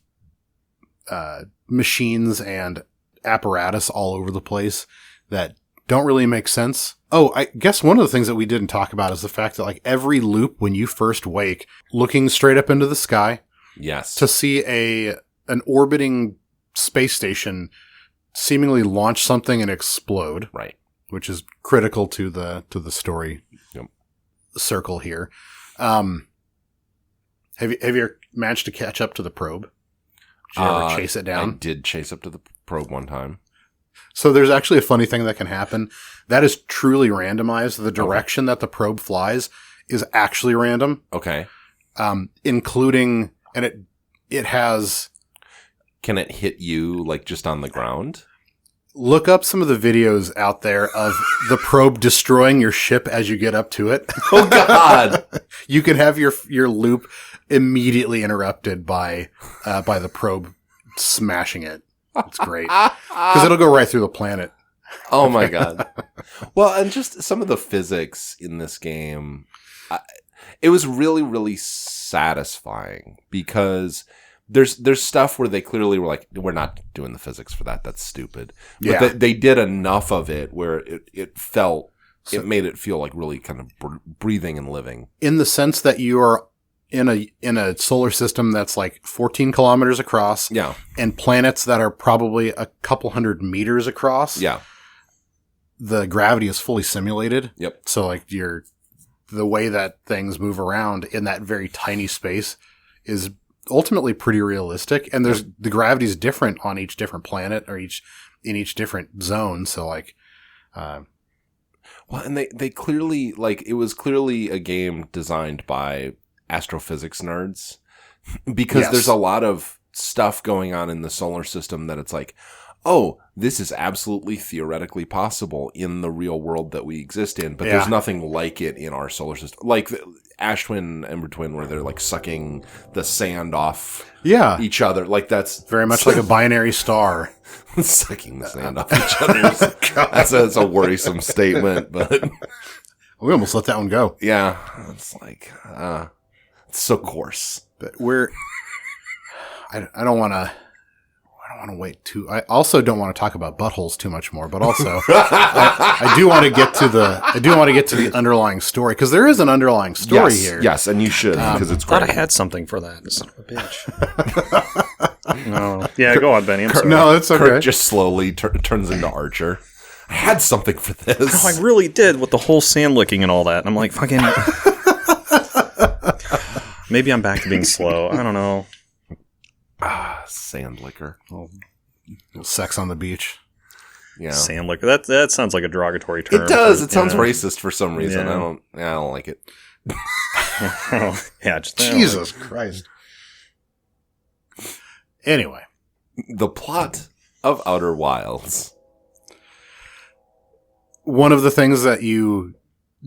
Speaker 2: machines and apparatus all over the place that don't really make sense. Oh, I guess one of the things that we didn't talk about is the fact that like every loop when you first wake, looking straight up into the sky.
Speaker 1: Yes.
Speaker 2: To see an orbiting space station seemingly launch something and explode.
Speaker 1: Right.
Speaker 2: Which is critical to the story circle here. Have you managed to catch up to the probe? Did you ever chase it down?
Speaker 1: I did chase up to the probe one time.
Speaker 2: So there's actually a funny thing that can happen. That is truly randomized. The direction that the probe flies is actually random.
Speaker 1: Okay.
Speaker 2: Including, and it has...
Speaker 1: Can it hit you like just on the ground?
Speaker 2: Look up some of the videos out there of the probe destroying your ship as you get up to it.
Speaker 1: Oh God.
Speaker 2: You can have your loop immediately interrupted by the probe smashing it. It's great. Because it'll go right through the planet.
Speaker 1: Oh my God. Well, and just some of the physics in this game, it was really, really satisfying because there's stuff where they clearly were like, we're not doing the physics for that. That's stupid. But they did enough of it where it felt, it made it feel like really kind of breathing and living.
Speaker 2: In the sense that you are in a solar system that's like 14 kilometers across.
Speaker 1: Yeah.
Speaker 2: And planets that are probably a couple 100 meters across.
Speaker 1: Yeah.
Speaker 2: The gravity is fully simulated.
Speaker 1: Yep.
Speaker 2: So like the way that things move around in that very tiny space is ultimately pretty realistic. And the gravity is different on each different planet or in each different zone. So like,
Speaker 1: well, and they clearly, like, it was clearly a game designed by astrophysics nerds because there's a lot of stuff going on in the solar system that it's like, oh, this is absolutely theoretically possible in the real world that we exist in, but there's nothing like it in our solar system. Like Ash Twin, Ember Twin, where they're like sucking the sand off each other. Like that's
Speaker 2: very much like a binary star.
Speaker 1: Sucking the sand off each other. That's a worrisome statement, but
Speaker 2: we almost let that one go.
Speaker 1: Yeah. It's like, it's so coarse.
Speaker 2: But I don't want to wait too. I also don't want to talk about buttholes too much more, but also I do want to get to the underlying story because there is an underlying story here.
Speaker 1: Yes, and you should because it's great.
Speaker 3: I thought I had something for that. Son of a bitch. No. Yeah, go on, Benny. I'm sorry.
Speaker 2: No, it's okay.
Speaker 1: Kirk just slowly turns into Archer. I had something for this.
Speaker 3: No, I really did with the whole sand licking and all that. And I'm like, fucking. Maybe I'm back to being slow. I don't know.
Speaker 1: Sand liquor.
Speaker 2: Sex on the beach.
Speaker 1: Yeah.
Speaker 3: Sand liquor. That sounds like a derogatory term.
Speaker 1: It does. It sounds racist for some reason.
Speaker 3: Yeah.
Speaker 1: I don't like it.
Speaker 3: Yeah.
Speaker 2: Jesus Christ. Anyway.
Speaker 1: The plot of Outer Wilds.
Speaker 2: One of the things that you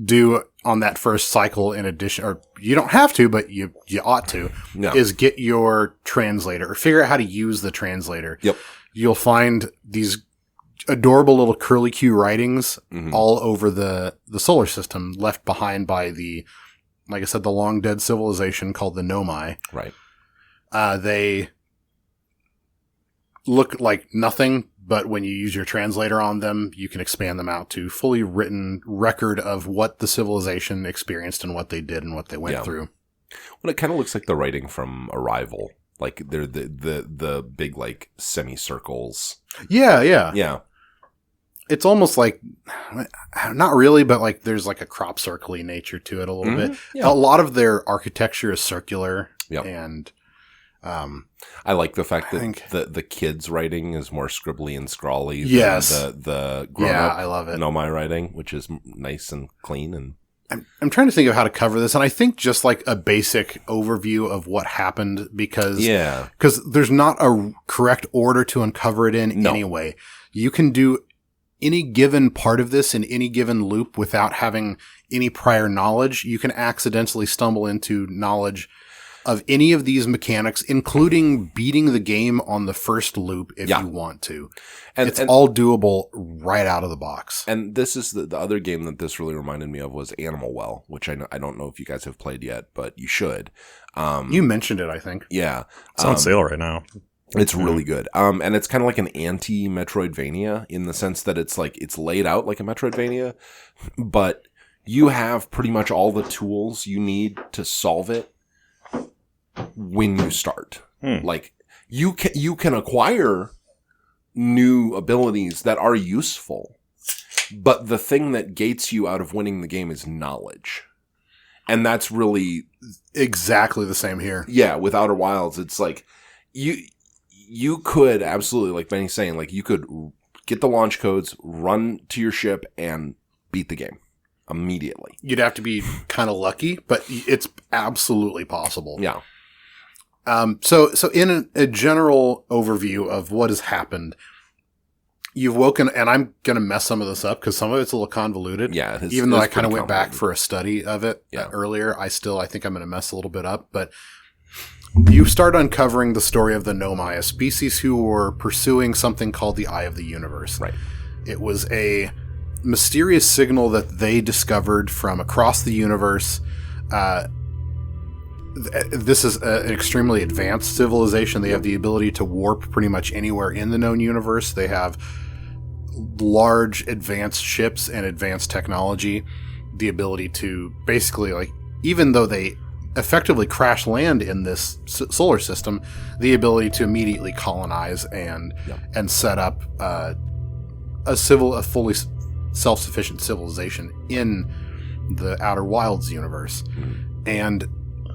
Speaker 2: do on that first cycle, in addition, or you don't have to, but you ought to, is get your translator or figure out how to use the translator.
Speaker 1: Yep.
Speaker 2: You'll find these adorable little curly Q writings all over the solar system, left behind by like I said, the long dead civilization called the Nomai.
Speaker 1: Right.
Speaker 2: They look like nothing, but when you use your translator on them, you can expand them out to fully written record of what the civilization experienced and what they did and what they went through.
Speaker 1: Well, it kind of looks like the writing from Arrival. Like they're the big like semicircles.
Speaker 2: Yeah.
Speaker 1: Yeah.
Speaker 2: It's almost like, not really, but like there's like a crop circle-y nature to it a little bit.
Speaker 1: Yeah.
Speaker 2: A lot of their architecture is circular.
Speaker 1: Yep.
Speaker 2: And
Speaker 1: I like the fact that the kids' writing is more scribbly and scrawly
Speaker 2: yes.
Speaker 1: than the grown-up
Speaker 2: I love it.
Speaker 1: Nomai writing, which is nice and clean. And
Speaker 2: I'm trying to think of how to cover this, and I think just like a basic overview of what happened, because there's not a correct order to uncover it in anyway. You can do any given part of this in any given loop without having any prior knowledge. You can accidentally stumble into knowledge of any of these mechanics, including beating the game on the first loop if you want to. And it's all doable right out of the box.
Speaker 1: And this is the other game that this really reminded me of was Animal Well, which I don't know if you guys have played yet, but you should.
Speaker 2: You mentioned it, I think.
Speaker 1: Yeah.
Speaker 3: It's on sale right now.
Speaker 1: It's really good. And it's kind of like an anti-Metroidvania in the sense that it's like it's laid out like a Metroidvania, but you have pretty much all the tools you need to solve it when you start. Like you can acquire new abilities that are useful, but the thing that gates you out of winning the game is knowledge. And that's really
Speaker 2: exactly the same here.
Speaker 1: Yeah, with Outer Wilds, it's like you could absolutely, like Benny's saying, like you could get the launch codes, run to your ship, and beat the game immediately.
Speaker 2: You'd have to be kind of lucky, but it's absolutely possible.
Speaker 1: Yeah.
Speaker 2: So in a general overview of what has happened, you've woken, and I'm going to mess some of this up because some of it's a little convoluted.
Speaker 1: Yeah.
Speaker 2: Even though I kind of went back for a study of it earlier, I think I'm going to mess a little bit up. But you start uncovering the story of the Nomai, a species who were pursuing something called the Eye of the Universe.
Speaker 1: Right.
Speaker 2: It was a mysterious signal that they discovered from across the universe. This is an extremely advanced civilization. They have the ability to warp pretty much anywhere in the known universe. They have large advanced ships and advanced technology. The ability to basically, like, even though they effectively crash land in this solar system, the ability to immediately colonize and set up a fully self-sufficient civilization in the Outer Wilds universe. And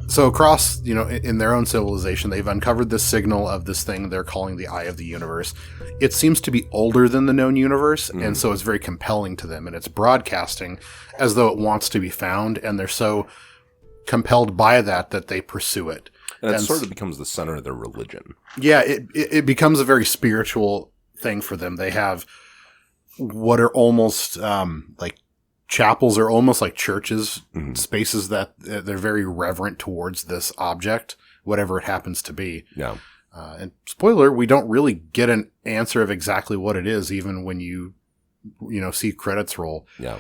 Speaker 2: so across, in their own civilization, they've uncovered this signal of this thing they're calling the Eye of the Universe. It seems to be older than the known universe, and so it's very compelling to them, and it's broadcasting as though it wants to be found, and they're so compelled by that they pursue it.
Speaker 1: And it sort of becomes the center of their religion. Yeah,
Speaker 2: it becomes a very spiritual thing for them. They have what are almost like chapels, are almost like churches, spaces that they're very reverent towards this object, whatever it happens to be.
Speaker 1: Yeah.
Speaker 2: And spoiler, we don't really get an answer of exactly what it is, even when you see credits roll.
Speaker 1: Yeah.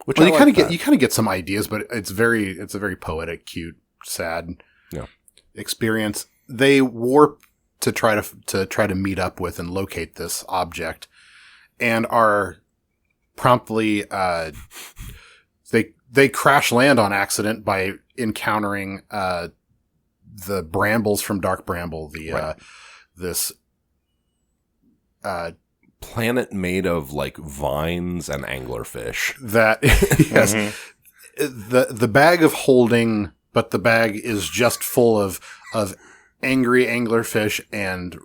Speaker 2: Which you kind of get some ideas, but it's a very poetic, cute, sad experience. They warp to try to meet up with and locate this object, and are promptly they crash land on accident by encountering the brambles from Dark Bramble, this
Speaker 1: planet made of like vines and anglerfish.
Speaker 2: That yes, the bag of holding, but the bag is just full of angry anglerfish and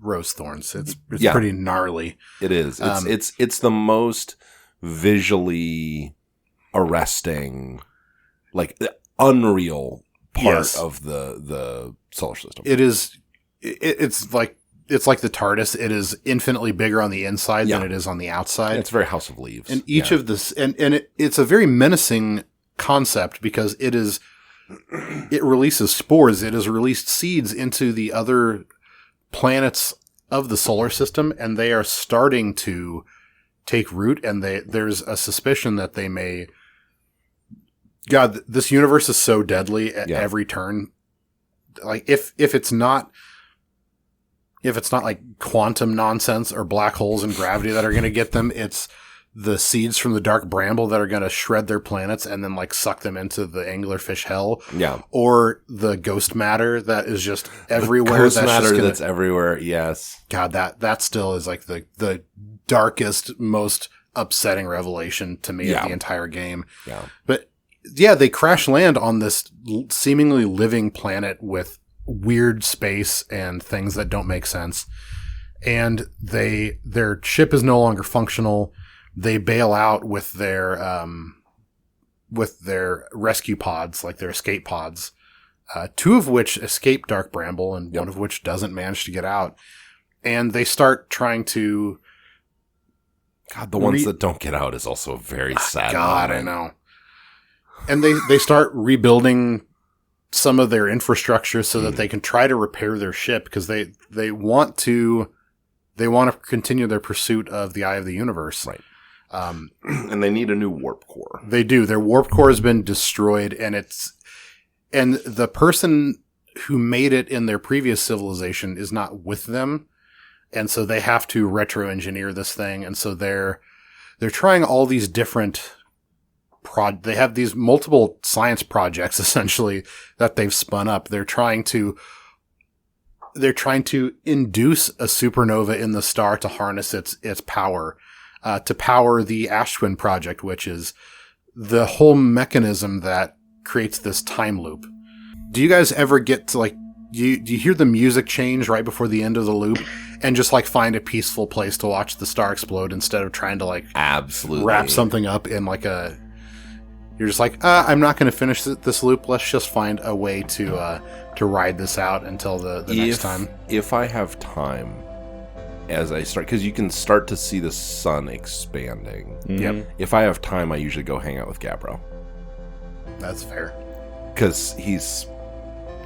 Speaker 2: rose thorns. It's
Speaker 1: Yeah.
Speaker 2: pretty gnarly.
Speaker 1: It is. It's the most visually arresting, like unreal part
Speaker 2: Yes.
Speaker 1: of the solar system.
Speaker 2: It is. It's like the TARDIS. It is infinitely bigger on the inside
Speaker 1: Yeah.
Speaker 2: than it is on the outside.
Speaker 1: It's very House of Leaves.
Speaker 2: And each of this, and it's a very menacing concept because it releases spores. It has released seeds into the other planets of the solar system, and they are starting to take root. And there's a suspicion that they may. God, this universe is so deadly at every turn. Like if it's not like quantum nonsense or black holes and gravity that are going to get them, it's the seeds from the dark bramble that are going to shred their planets and then like suck them into the anglerfish hell.
Speaker 1: Yeah.
Speaker 2: Or the ghost matter that is just everywhere.
Speaker 1: Ghost
Speaker 2: that's
Speaker 1: matter
Speaker 2: just
Speaker 1: that's everywhere. Yes.
Speaker 2: God, that still is like the darkest, most upsetting revelation to me of the entire game.
Speaker 1: Yeah.
Speaker 2: But yeah, they crash land on this seemingly living planet with weird space and things that don't make sense. And their ship is no longer functional. They bail out with their rescue pods, like their escape pods, two of which escape Dark Bramble and one of which doesn't manage to get out. And they start trying to...
Speaker 1: God, the ones that don't get out is also a very sad
Speaker 2: God,
Speaker 1: moment.
Speaker 2: I know. And they start rebuilding some of their infrastructure so that they can try to repair their ship because they want to continue their pursuit of the Eye of the Universe.
Speaker 1: Right. And they need a new warp core.
Speaker 2: They do. Their warp core has been destroyed, and the person who made it in their previous civilization is not with them, and so they have to retro-engineer this thing. And so they're trying all these different they have these multiple science projects essentially that they've spun up. They're trying to induce a supernova in the star to harness its power. To power the Ash Twin project, which is the whole mechanism that creates this time loop. Do you guys ever get to like, do you hear the music change right before the end of the loop and just like find a peaceful place to watch the star explode instead of trying to like
Speaker 1: absolutely
Speaker 2: wrap something up in like you're just like, I'm not going to finish this loop. Let's just find a way to ride this out until the next time.
Speaker 1: If I have time, as I start, because you can start to see the sun expanding.
Speaker 3: Mm-hmm.
Speaker 2: Yep.
Speaker 1: If I have time, I usually go hang out with Gabbro.
Speaker 2: That's fair.
Speaker 1: Because he's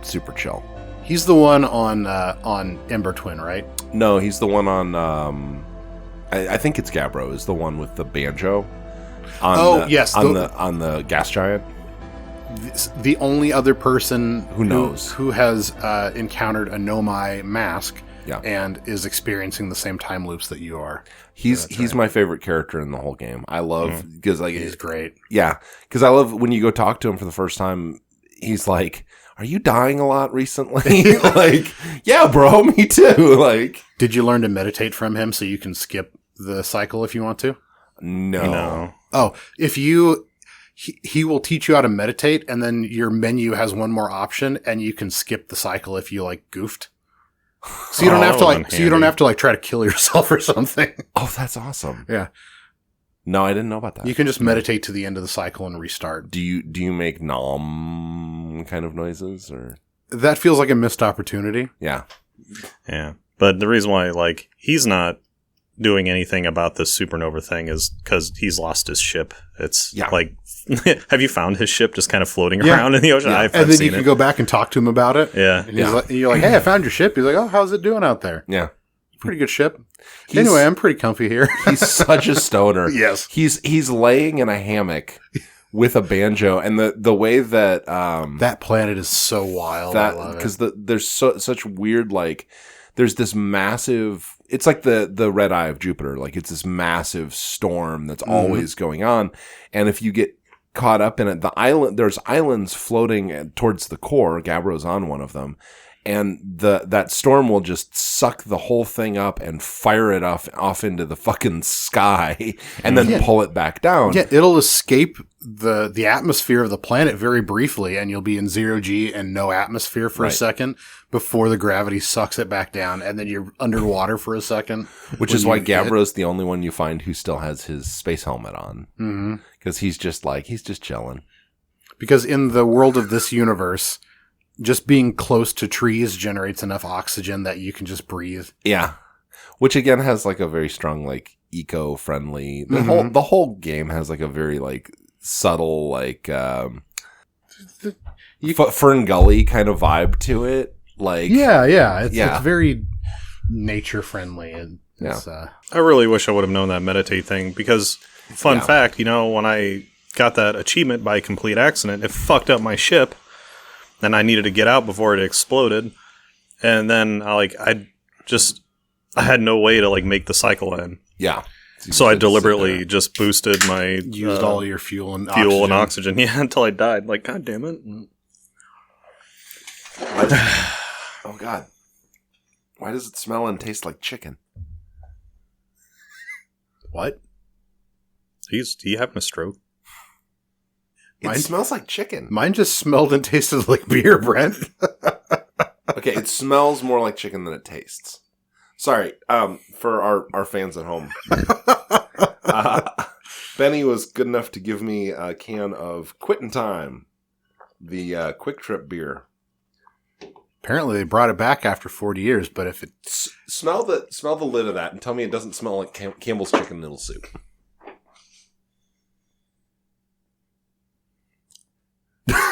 Speaker 1: super chill.
Speaker 2: He's the one on Ember Twin, right?
Speaker 1: No, he's the one on, I think it's Gabbro, is the one with the banjo.
Speaker 2: Yes.
Speaker 1: On the gas giant.
Speaker 2: The only other person
Speaker 1: who
Speaker 2: has encountered a Nomai mask.
Speaker 1: Yeah.
Speaker 2: And is experiencing the same time loops that you are.
Speaker 1: He's my favorite character in the whole game. I love because
Speaker 2: he's great.
Speaker 1: Yeah, because I love when you go talk to him for the first time. He's like, "Are you dying a lot recently?" Like, yeah, bro, me too. Like,
Speaker 2: did you learn to meditate from him so you can skip the cycle if you want to?
Speaker 1: No.
Speaker 2: Oh, he will teach you how to meditate, and then your menu has one more option, and you can skip the cycle if you like goofed. So you don't have to like try to kill yourself or something.
Speaker 1: Oh, that's awesome.
Speaker 2: Yeah.
Speaker 1: No, I didn't know about that.
Speaker 2: You can just meditate to the end of the cycle and restart.
Speaker 1: Do you make nom kind of noises or?
Speaker 2: That feels like a missed opportunity.
Speaker 1: Yeah.
Speaker 3: Yeah. But the reason why like he's not doing anything about this supernova thing is because he's lost his ship. It's like, have you found his ship just kind of floating around in the ocean?
Speaker 2: Yeah.
Speaker 3: I've
Speaker 2: and then
Speaker 3: seen
Speaker 2: you can go back and talk to him about it.
Speaker 3: Yeah.
Speaker 2: And you're like, hey, I found your ship. He's like, oh, how's it doing out there?
Speaker 1: Yeah.
Speaker 2: Pretty good ship. Anyway, I'm pretty comfy here.
Speaker 1: He's such a stoner.
Speaker 2: Yes.
Speaker 1: He's laying in a hammock with a banjo, and the way that
Speaker 2: that planet is so wild. I love it.
Speaker 1: Because there's such weird, like, there's this massive. It's like the red eye of Jupiter. Like, it's this massive storm that's always going on, and if you get caught up in it, there's islands floating towards the core. Gabbro's on one of them, and that storm will just suck the whole thing up and fire it off into the fucking sky and then pull it back down.
Speaker 2: Yeah, it'll escape the atmosphere of the planet very briefly, and you'll be in 0G and no atmosphere for a second before the gravity sucks it back down, and then you're underwater for a second.
Speaker 1: Which is why Gabbro's the only one you find who still has his space helmet on. Because he's just chilling. Because
Speaker 2: in the world of this universe, just being close to trees generates enough oxygen that you can just breathe.
Speaker 1: Yeah. Which again has like a very strong, like, eco-friendly, the whole game has like a very like subtle, like, Fern Gully kind of vibe to it. Like,
Speaker 2: it's very nature friendly. And
Speaker 3: I really wish I would have known that meditate thing, because fun fact, when I got that achievement by complete accident, it fucked up my ship. And I needed to get out before it exploded. And then I had no way to like make the cycle end.
Speaker 1: Yeah.
Speaker 3: So I deliberately just boosted
Speaker 2: used all your fuel and
Speaker 3: oxygen. Yeah, until I died. Like, God damn it.
Speaker 1: Oh God. Why does it smell and taste like chicken?
Speaker 2: What?
Speaker 3: He's having a stroke.
Speaker 1: It smells like chicken.
Speaker 2: Mine just smelled and tasted like beer, Brent.
Speaker 1: Okay, it smells more like chicken than it tastes. Sorry, for our fans at home. Benny was good enough to give me a can of Quittin' Time, the Quick Trip beer.
Speaker 2: Apparently they brought it back after 40 years, but if it...
Speaker 1: Smell the lid of that and tell me it doesn't smell like Campbell's chicken noodle soup.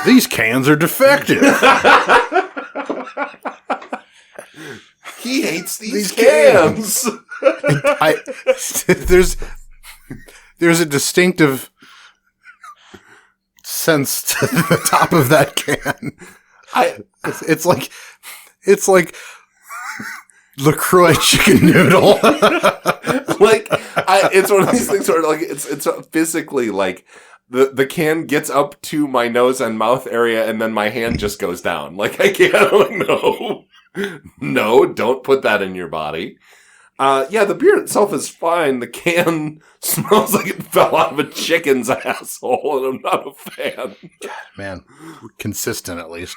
Speaker 2: These cans are defective.
Speaker 1: He hates these cans.
Speaker 2: There's a distinctive sense to the top of that can. It's like LaCroix chicken noodle.
Speaker 1: It's one of these things where like it's physically like. The can gets up to my nose and mouth area, and then my hand just goes down. Like, I can't, I'm like, no, don't put that in your body. The beer itself is fine. The can smells like it fell out of a chicken's asshole, and I'm not a fan.
Speaker 2: God, man, consistent at least.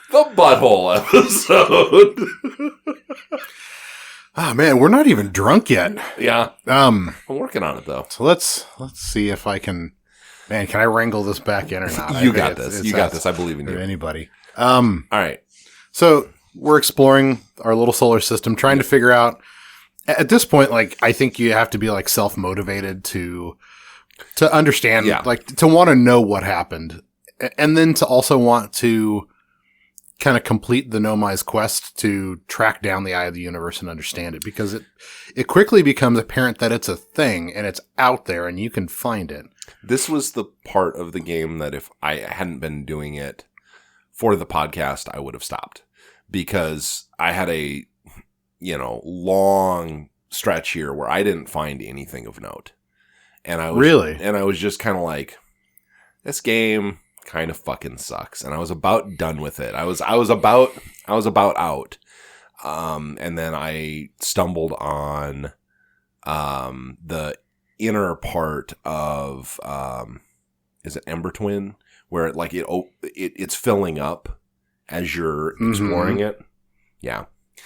Speaker 1: The butthole episode.
Speaker 2: Oh man, we're not even drunk yet.
Speaker 1: Yeah. I'm working on it though.
Speaker 2: So let's see if I can. Man, can I wrangle this back in or not?
Speaker 1: You got this. You got this. I believe in you.
Speaker 2: Anybody.
Speaker 1: All right.
Speaker 2: So we're exploring our little solar system, trying to figure out. At this point, like, I think you have to be like self-motivated to understand, like, to want to know what happened, and then to also want to kind of complete the Nomai's quest to track down the Eye of the Universe and understand it, because it quickly becomes apparent that it's a thing and it's out there and you can find it.
Speaker 1: This was the part of the game that if I hadn't been doing it for the podcast, I would have stopped, because I had a, long stretch here where I didn't find anything of note. And I was just kind of like, this game kind of fucking sucks, and I was about done with it. I was about out, and then I stumbled on the inner part of is it Ember Twin, where it's filling up as you're exploring it. Yeah,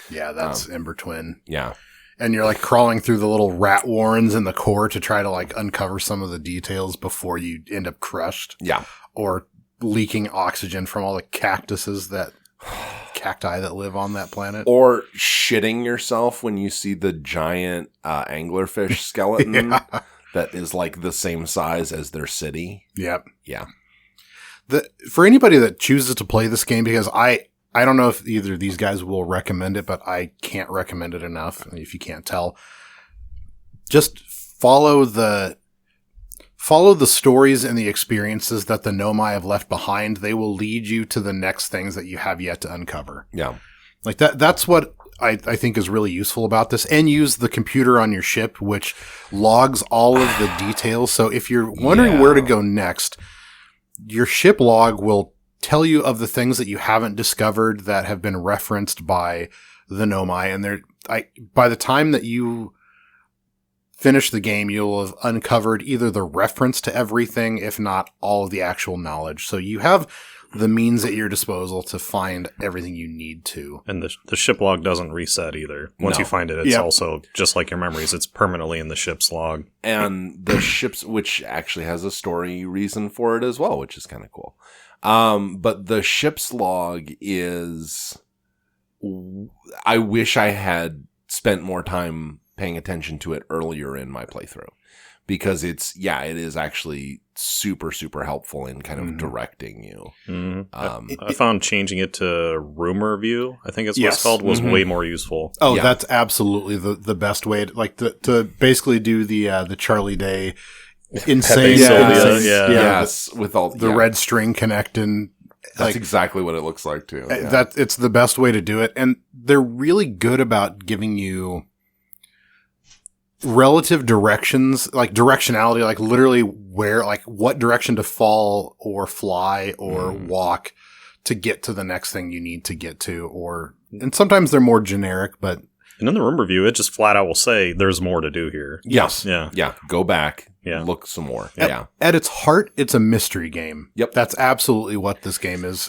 Speaker 2: that's Ember Twin.
Speaker 1: Yeah.
Speaker 2: And you're like crawling through the little rat warrens in the core to try to like uncover some of the details before you end up crushed.
Speaker 1: Yeah.
Speaker 2: Or leaking oxygen from all the cacti that live on that planet.
Speaker 1: Or shitting yourself when you see the giant anglerfish skeleton that is like the same size as their city.
Speaker 2: Yep.
Speaker 1: Yeah.
Speaker 2: For anybody that chooses to play this game, because I don't know if either of these guys will recommend it, but I can't recommend it enough. If you can't tell, just follow the stories and the experiences that the Nomai have left behind. They will lead you to the next things that you have yet to uncover.
Speaker 1: Yeah.
Speaker 2: Like that's what I think is really useful about this, and use the computer on your ship, which logs all of the details. So if you're wondering where to go next, your ship log will tell you of the things that you haven't discovered that have been referenced by the Nomai. And by the time that you finish the game, you'll have uncovered either the reference to everything, if not all of the actual knowledge. So you have the means at your disposal to find everything you need to.
Speaker 3: And the ship log doesn't reset either. Once you find it, it's also, just like your memories, it's permanently in the ship's log.
Speaker 1: And the ship's, which actually has a story reason for it as well, which is kind of cool. But the ship's log is, I wish I had spent more time paying attention to it earlier in my playthrough, because it is actually super, super helpful in kind of directing you.
Speaker 3: I found changing it to rumor view, I think it's what it's called, was way more useful.
Speaker 2: Oh, that's absolutely the best way to basically do the Charlie Day insane.
Speaker 1: With all
Speaker 2: the red string connecting.
Speaker 1: That's exactly what it looks like too.
Speaker 2: It's the best way to do it. And they're really good about giving you relative directions, like directionality, like literally where, like what direction to fall or fly or walk to get to the next thing you need to get to. And sometimes they're more generic, but.
Speaker 3: And in the room review, it just flat out will say there's more to do here.
Speaker 1: Yes.
Speaker 3: Yeah.
Speaker 1: Yeah. Go back. Yeah. Look some more.
Speaker 2: At its heart, it's a mystery game.
Speaker 1: Yep.
Speaker 2: That's absolutely what this game is.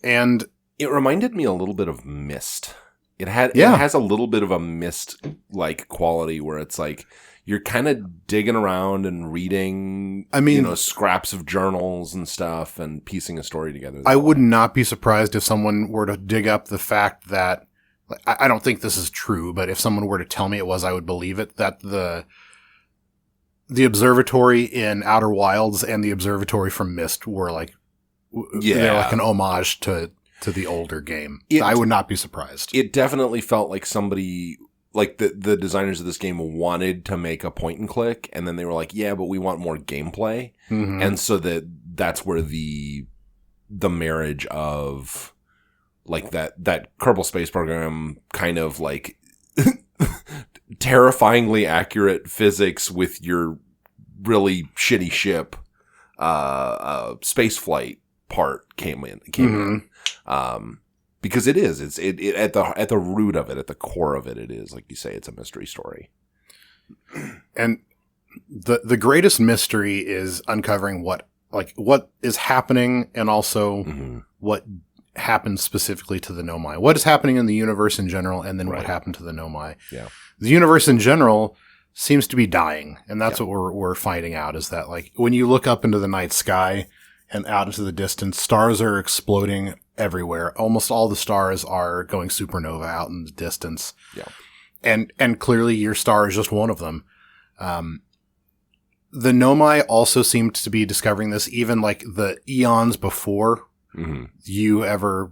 Speaker 2: And
Speaker 1: it reminded me a little bit of Myst. It has a little bit of a Myst like quality where it's like you're kind of digging around and reading, scraps of journals and stuff and piecing a story together.
Speaker 2: I would not be surprised if someone were to dig up the fact that, I don't think this is true, but if someone were to tell me it was, I would believe it, that the observatory in Outer Wilds and the observatory from Myst were like, they're like an homage to the older game. I would not be surprised.
Speaker 1: It definitely felt like somebody, like the designers of this game wanted to make a point and click, and then they were like, yeah, but we want more gameplay. And so that's where the marriage of like that Kerbal Space Program kind of like terrifyingly accurate physics with your really shitty ship space flight part came in. Because it is, it's at the root of it, at the core of it, it is, like you say, it's a mystery story.
Speaker 2: And the greatest mystery is uncovering what is happening, and also what happened specifically to the Nomai. What is happening in the universe in general, and then what happened to the Nomai. Yeah. The universe in general seems to be dying, and that's what we're finding out, is that like when you look up into the night sky and out into the distance, stars are exploding everywhere. Almost all the stars are going supernova out in the distance. Yeah. And clearly your star is just one of them. The Nomai also seemed to be discovering this even like the eons before you ever,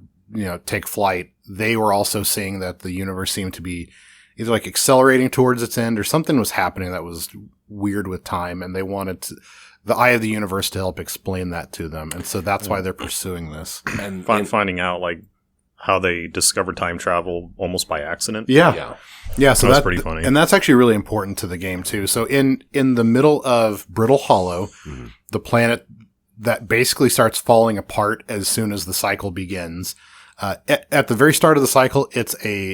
Speaker 2: take flight. They were also seeing that the universe seemed to be either like accelerating towards its end, or something was happening that was weird with time, and they wanted the eye of the universe to help explain that to them. And so that's why they're pursuing this.
Speaker 3: And finding out like how they discovered time travel almost by accident.
Speaker 2: Yeah. So that's
Speaker 3: pretty funny.
Speaker 2: And that's actually really important to the game too. So in the middle of Brittle Hollow, the planet that basically starts falling apart as soon as the cycle begins. At the very start of the cycle, it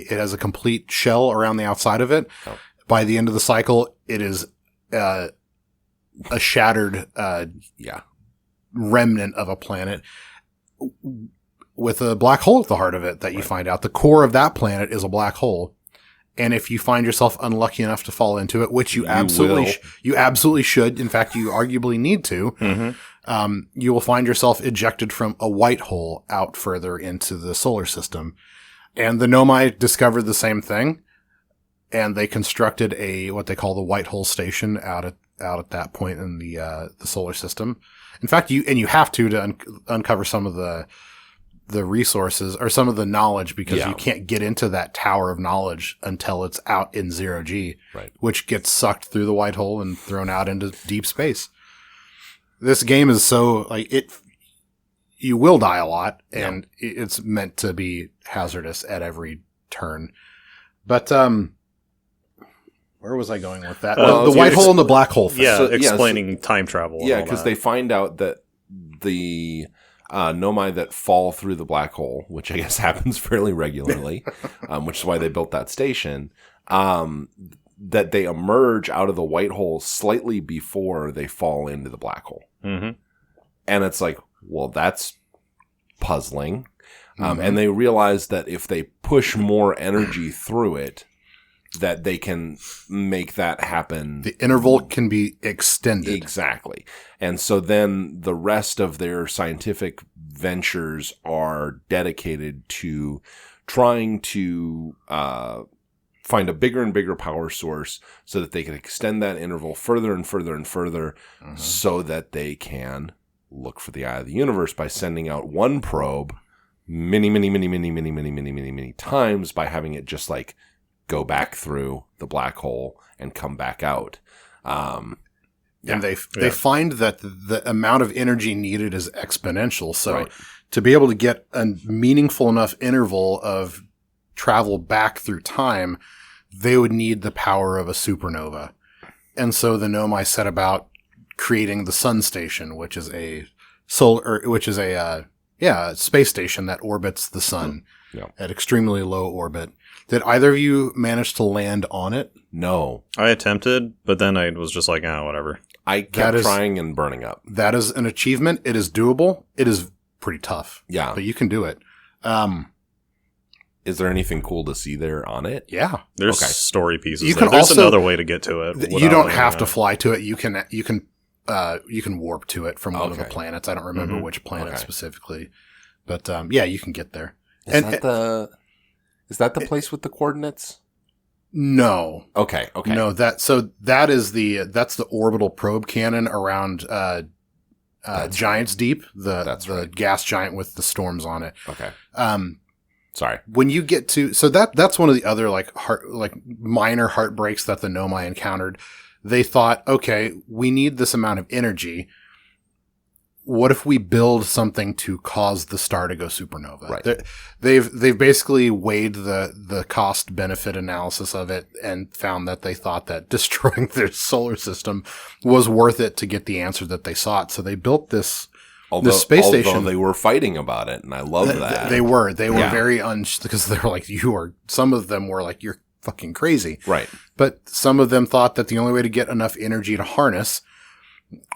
Speaker 2: has a complete shell around the outside of it. Oh. By the end of the cycle, it is, a shattered, remnant of a planet with a black hole at the heart of it that you find out. The core of that planet is a black hole. And if you find yourself unlucky enough to fall into it, which you absolutely should, in fact, you arguably need to, you will find yourself ejected from a white hole out further into the solar system. And the Nomai discovered the same thing, and they constructed what they call the White Hole Station out at that point in the solar system. In fact, you have to uncover some of the resources or some of the knowledge, because you can't get into that tower of knowledge until it's out in 0G, which gets sucked through the white hole and thrown out into deep space. This game is so you will die a lot, and it's meant to be hazardous at every turn. But where was I going with that?
Speaker 3: Uh,
Speaker 2: the
Speaker 3: so
Speaker 2: white
Speaker 3: you're
Speaker 2: hole and the black hole thing.
Speaker 3: Yeah,
Speaker 1: So-
Speaker 3: explaining time travel. and
Speaker 1: Yeah,
Speaker 3: all
Speaker 1: because
Speaker 3: that.
Speaker 1: they find out that the Nomai that fall through the black hole, which I guess happens fairly regularly, which is why they built that station, that they emerge out of the white hole slightly before they fall into the black hole.
Speaker 3: Mm-hmm.
Speaker 1: And it's like, well, that's puzzling. And they realize that if they push more energy through it, that they can make that happen.
Speaker 2: The interval can be extended.
Speaker 1: Exactly. And so then the rest of their scientific ventures are dedicated to trying to find a bigger and bigger power source so that they can extend that interval further and further and further so that they can look for the eye of the universe by sending out one probe many times by having it just like go back through the black hole and come back out.
Speaker 2: And they find that the amount of energy needed is exponential. So to be able to get a meaningful enough interval of travel back through time, they would need the power of a supernova. And so the Nomai set about creating the Sun Station, which is a space station that orbits the sun at extremely low orbit. Did either of you manage to land on it?
Speaker 1: No.
Speaker 3: I attempted, but then I was just like, whatever.
Speaker 1: I kept trying and burning up.
Speaker 2: That is an achievement. It is doable. It is pretty tough.
Speaker 1: Yeah.
Speaker 2: But you can do it.
Speaker 1: Is there anything cool to see there on it?
Speaker 2: Yeah.
Speaker 3: There's story pieces.
Speaker 2: You can
Speaker 3: There's
Speaker 2: also-
Speaker 3: another way to get to it.
Speaker 2: You don't have to fly to it. You can warp to it from one of the
Speaker 1: Okay.
Speaker 2: planets. I don't remember
Speaker 3: Mhm.
Speaker 2: which planet
Speaker 1: Okay.
Speaker 2: specifically. But you can get there.
Speaker 1: Is that the place with the coordinates?
Speaker 2: No.
Speaker 1: Okay.
Speaker 2: No, that's the orbital probe cannon around Giant's Deep, the gas giant with the storms on it.
Speaker 1: Okay. Sorry.
Speaker 2: When you get to that's one of the other minor heartbreaks that the Nomai encountered. They thought, okay, we need this amount of energy. What if we build something to cause the star to go supernova?
Speaker 1: Right.
Speaker 2: They've basically weighed the cost benefit analysis of it and found that they thought that destroying their solar system was worth it to get the answer that they sought. So they built this space station.
Speaker 1: Although they were fighting about it, and I love that.
Speaker 2: They were very because they were like, some of them were like, you're fucking crazy.
Speaker 1: Right.
Speaker 2: But some of them thought that the only way to get enough energy to harness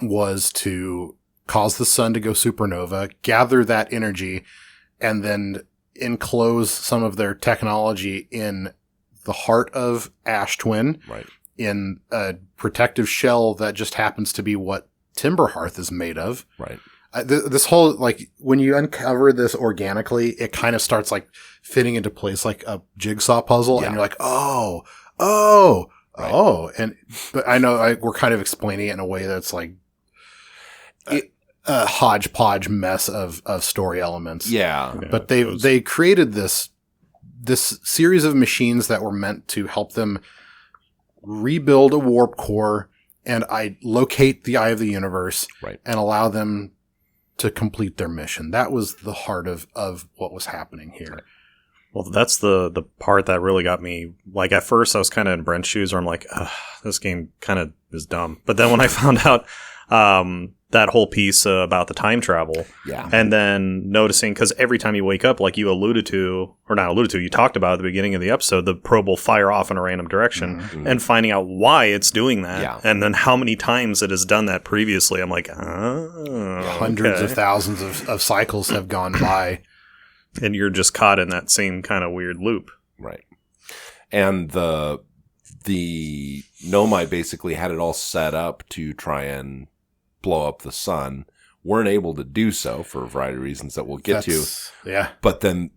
Speaker 2: was to cause the sun to go supernova, gather that energy, and then enclose some of their technology in the heart of Ash Twin,
Speaker 1: Right.
Speaker 2: in a protective shell that just happens to be what Timberhearth is made of.
Speaker 1: Right.
Speaker 2: This whole, when you uncover this organically, it kind of starts fitting into place like a jigsaw puzzle, and you're like, oh, but I know we're kind of explaining it in a way that's like a hodgepodge mess of story elements.
Speaker 1: Yeah.
Speaker 2: But they created this series of machines that were meant to help them rebuild a warp core and locate the eye of the universe,
Speaker 1: Right.
Speaker 2: and allow them to complete their mission. That was the heart of what was happening here.
Speaker 3: Well, that's the part that really got me. Like, at first, I was kind of in Brent's shoes where I'm like, this game kind of is dumb. But then when I found out that whole piece about the time travel,
Speaker 1: Yeah.
Speaker 3: and then noticing, because every time you wake up, like you you talked about at the beginning of the episode, the probe will fire off in a random direction, and finding out why it's doing that,
Speaker 1: Yeah.
Speaker 3: and then how many times it has done that previously. I'm like,
Speaker 2: Hundreds of thousands of cycles have gone by.
Speaker 3: and you're just caught in that same kind of weird loop.
Speaker 1: Right. And the Nomai basically had it all set up to try and blow up the sun. Weren't able to do so for a variety of reasons that we'll get to.
Speaker 2: Yeah.
Speaker 1: But then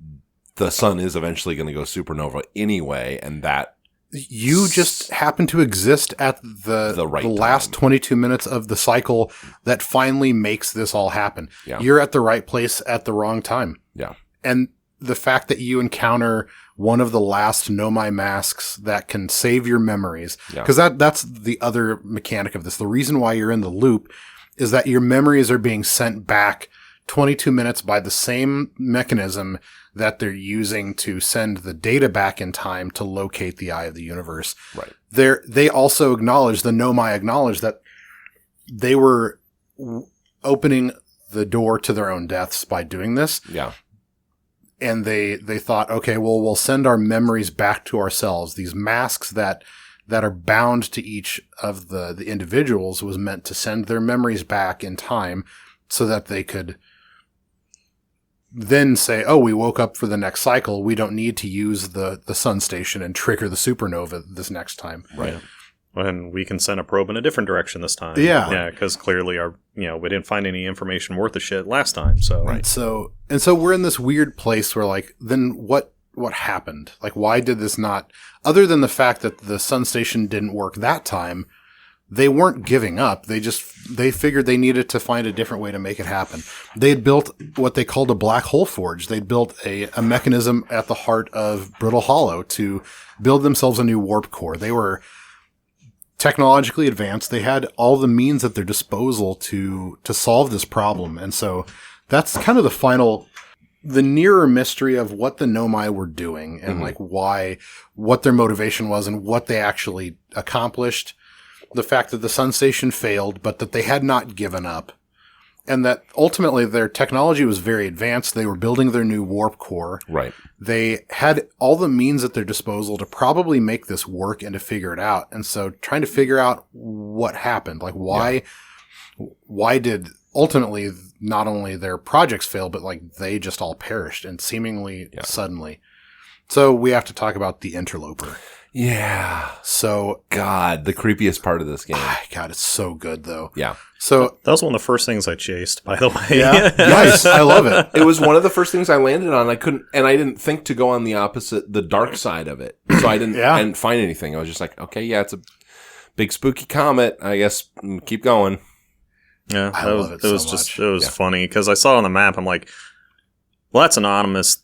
Speaker 1: the sun is eventually going to go supernova anyway, and that
Speaker 2: You just happen to exist at the
Speaker 1: right
Speaker 2: last
Speaker 1: time.
Speaker 2: 22 minutes of the cycle that finally makes this all happen.
Speaker 1: Yeah.
Speaker 2: You're at the right place at the wrong time.
Speaker 1: Yeah.
Speaker 2: And the fact that you encounter one of the last Nomai masks that can save your memories,
Speaker 1: Yeah.
Speaker 2: because that's the other mechanic of this. The reason why you're in the loop is that your memories are being sent back 22 minutes by the same mechanism that they're using to send the data back in time to locate the eye of the universe.
Speaker 1: Right.
Speaker 2: They also acknowledge, the Nomai acknowledge that they were opening the door to their own deaths by doing this.
Speaker 1: Yeah.
Speaker 2: And they thought, okay, well, we'll send our memories back to ourselves. These masks that are bound to each of the individuals was meant to send their memories back in time so that they could then say, oh, we woke up for the next cycle. We don't need to use the sun station and trigger the supernova this next time.
Speaker 1: Right.
Speaker 3: And we can send a probe in a different direction this time.
Speaker 2: Yeah.
Speaker 3: Yeah, because clearly we didn't find any information worth a shit last time. So
Speaker 2: Right. So we're in this weird place where, like, then what happened? Like, why did this not, other than the fact that the sun station didn't work that time, they weren't giving up. They figured they needed to find a different way to make it happen. They had built what they called a black hole forge. They'd built a mechanism at the heart of Brittle Hollow to build themselves a new warp core. They were technologically advanced. They had all the means at their disposal to solve this problem. And so that's kind of the nearer mystery of what the Nomai were doing and like what their motivation was and what they actually accomplished. The fact that the sun station failed, but that they had not given up. And that ultimately their technology was very advanced. They were building their new warp core.
Speaker 1: Right.
Speaker 2: They had all the means at their disposal to probably make this work and to figure it out. And so trying to figure out what happened, like why did ultimately not only their projects fail, but like they just all perished and seemingly suddenly. So we have to talk about the interloper.
Speaker 1: Yeah.
Speaker 2: So
Speaker 1: God, the creepiest part of this game.
Speaker 2: God, it's so good though.
Speaker 1: Yeah.
Speaker 2: So
Speaker 3: that was one of the first things I chased, by the way.
Speaker 2: Yeah. Nice. I love it.
Speaker 1: It was one of the first things I landed on. I didn't think to go on the dark side of it. So I didn't find anything. I was just like, okay, yeah, it's a big spooky comet. I guess keep going.
Speaker 3: Yeah.
Speaker 2: I love it so much.
Speaker 3: It was funny because I saw it on the map. I'm like, well, that's an ominous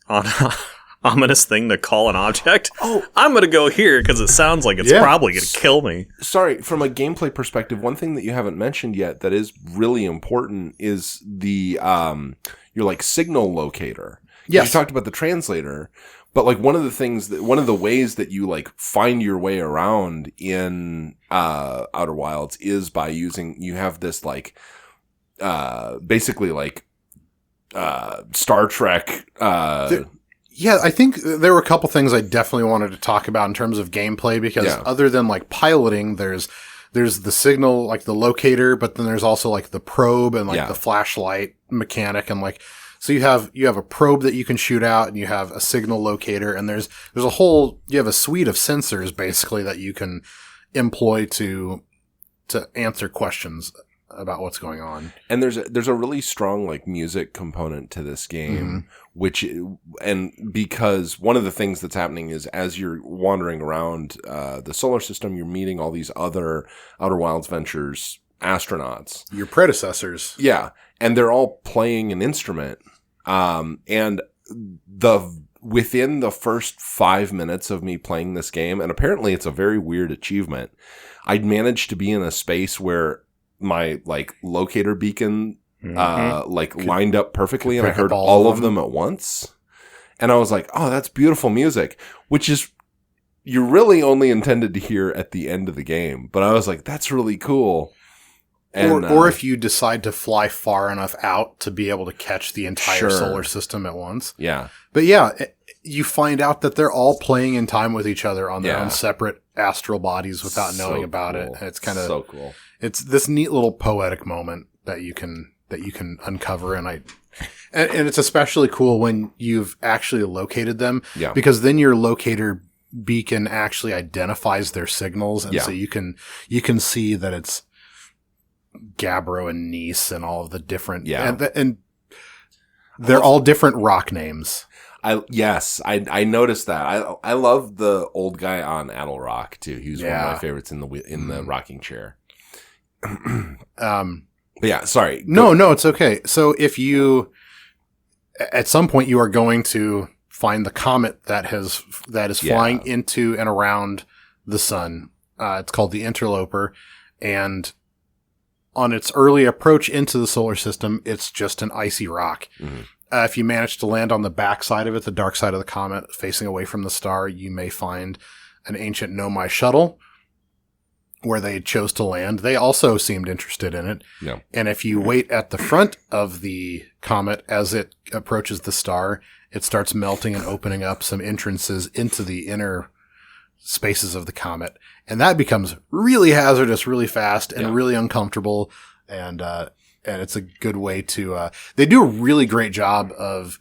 Speaker 3: thing to call an object. Oh, I'm going to go here because it sounds like it's probably going to kill me.
Speaker 1: Sorry, from a gameplay perspective, one thing that you haven't mentioned yet that is really important is the your like signal locator.
Speaker 2: Yes.
Speaker 1: You talked about the translator, but like one of the ways that you like find your way around in Outer Wilds is by you have this like basically like Star Trek
Speaker 2: Yeah, I think there were a couple things I definitely wanted to talk about in terms of gameplay because other than like piloting, there's the signal, like the locator, but then there's also like the probe and like the flashlight mechanic and like, so you have a probe that you can shoot out and you have a signal locator and there's you have a suite of sensors basically that you can employ to answer questions about what's going on.
Speaker 1: And there's a really strong like music component to this game, because one of the things that's happening is as you're wandering around the solar system, you're meeting all these other Outer Wilds Ventures astronauts.
Speaker 2: Your predecessors.
Speaker 1: Yeah. And they're all playing an instrument. And within the first 5 minutes of me playing this game, and apparently it's a very weird achievement, I'd managed to be in a space where my like locator beacon lined up perfectly and I heard all of them at once. And I was like, oh, that's beautiful music, which is you're really only intended to hear at the end of the game. But I was like, that's really cool. And,
Speaker 2: or if you decide to fly far enough out to be able to catch the entire solar system at once.
Speaker 1: Yeah.
Speaker 2: But yeah, you find out that they're all playing in time with each other on their own separate astral bodies without knowing about it. And it's kind of
Speaker 1: so cool.
Speaker 2: It's this neat little poetic moment that you can uncover, and it's especially cool when you've actually located them, because then your locator beacon actually identifies their signals, and so you can see that it's Gabbro and Nice and all of the different and they're all different rock names. I
Speaker 1: noticed that. I love the old guy on Adel Rock too. He was one of my favorites in the rocking chair. But yeah, sorry.
Speaker 2: No, it's okay. So if you, at some point you are going to find the comet that is flying into and around the sun. It's called the Interloper. And on its early approach into the solar system, it's just an icy rock.
Speaker 1: Mm-hmm.
Speaker 2: If you manage to land on the back side of it, the dark side of the comet, facing away from the star, you may find an ancient Nomai shuttle where they chose to land. They also seemed interested in it.
Speaker 1: Yeah.
Speaker 2: And if you wait at the front of the comet as it approaches the star, it starts melting and opening up some entrances into the inner spaces of the comet. And that becomes really hazardous, really fast, and really uncomfortable. And it's a good way to, they do a really great job of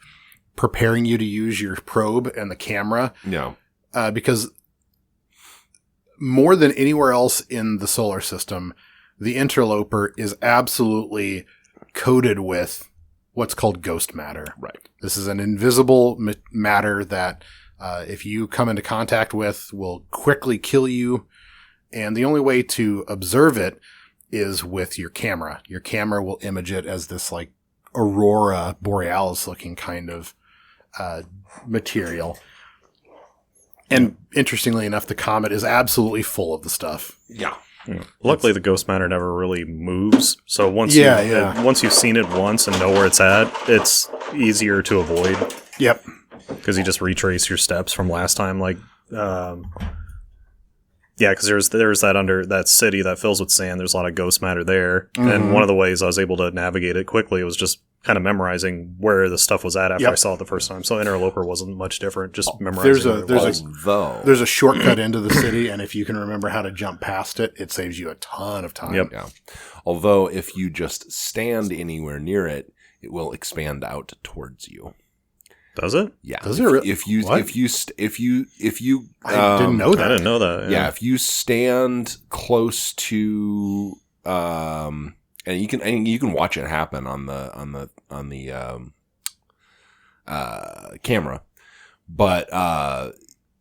Speaker 2: preparing you to use your probe and the camera.
Speaker 1: Yeah.
Speaker 2: Because more than anywhere else in the solar system, the interloper is absolutely coated with what's called ghost matter.
Speaker 1: Right.
Speaker 2: This is an invisible matter that, if you come into contact with, will quickly kill you. And the only way to observe it is with your camera. Your camera will image it as this like aurora borealis looking kind of material. And interestingly enough, the comet is absolutely full of the stuff.
Speaker 1: Yeah.
Speaker 3: Luckily, the ghost matter never really moves. So once once you've seen it once and know where it's at, it's easier to avoid.
Speaker 2: Yep.
Speaker 3: Because you just retrace your steps from last time. Like, because there's that under that city that fills with sand. There's a lot of ghost matter there, and one of the ways I was able to navigate it quickly was just kind of memorizing where the stuff was at after I saw it the first time. So Interloper wasn't much different. Just memorizing.
Speaker 2: There's a shortcut into the city, and if you can remember how to jump past it, it saves you a ton of time.
Speaker 3: Yep.
Speaker 1: Yeah. Although if you just stand anywhere near it, it will expand out towards you.
Speaker 3: Does it?
Speaker 1: Yeah.
Speaker 2: Does it really?
Speaker 1: If you
Speaker 2: I didn't know that.
Speaker 3: I didn't know that.
Speaker 1: Yeah. If you stand close to, and you can watch it happen on the camera, but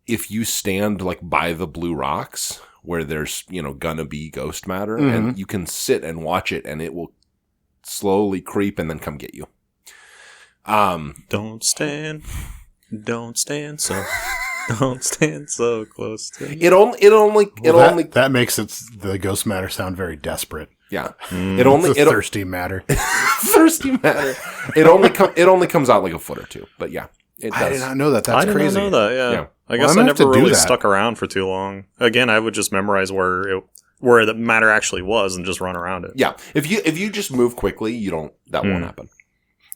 Speaker 1: if you stand like by the blue rocks where there's gonna be ghost matter, and you can sit and watch it, and it will slowly creep and then come get you.
Speaker 3: Don't stand so close to me.
Speaker 2: That makes the ghost matter sound very desperate.
Speaker 1: Yeah.
Speaker 2: Thirsty matter.
Speaker 1: Thirsty matter. It only comes out like a foot or two, but yeah, it does.
Speaker 2: I did not know that. That's crazy.
Speaker 3: I didn't know that. Yeah. I guess
Speaker 2: I
Speaker 3: I
Speaker 2: have to
Speaker 3: never
Speaker 2: do
Speaker 3: really
Speaker 2: that.
Speaker 3: stuck around for too long. Again, I would just memorize where the matter actually was and just run around it.
Speaker 1: Yeah. If you just move quickly, that won't happen.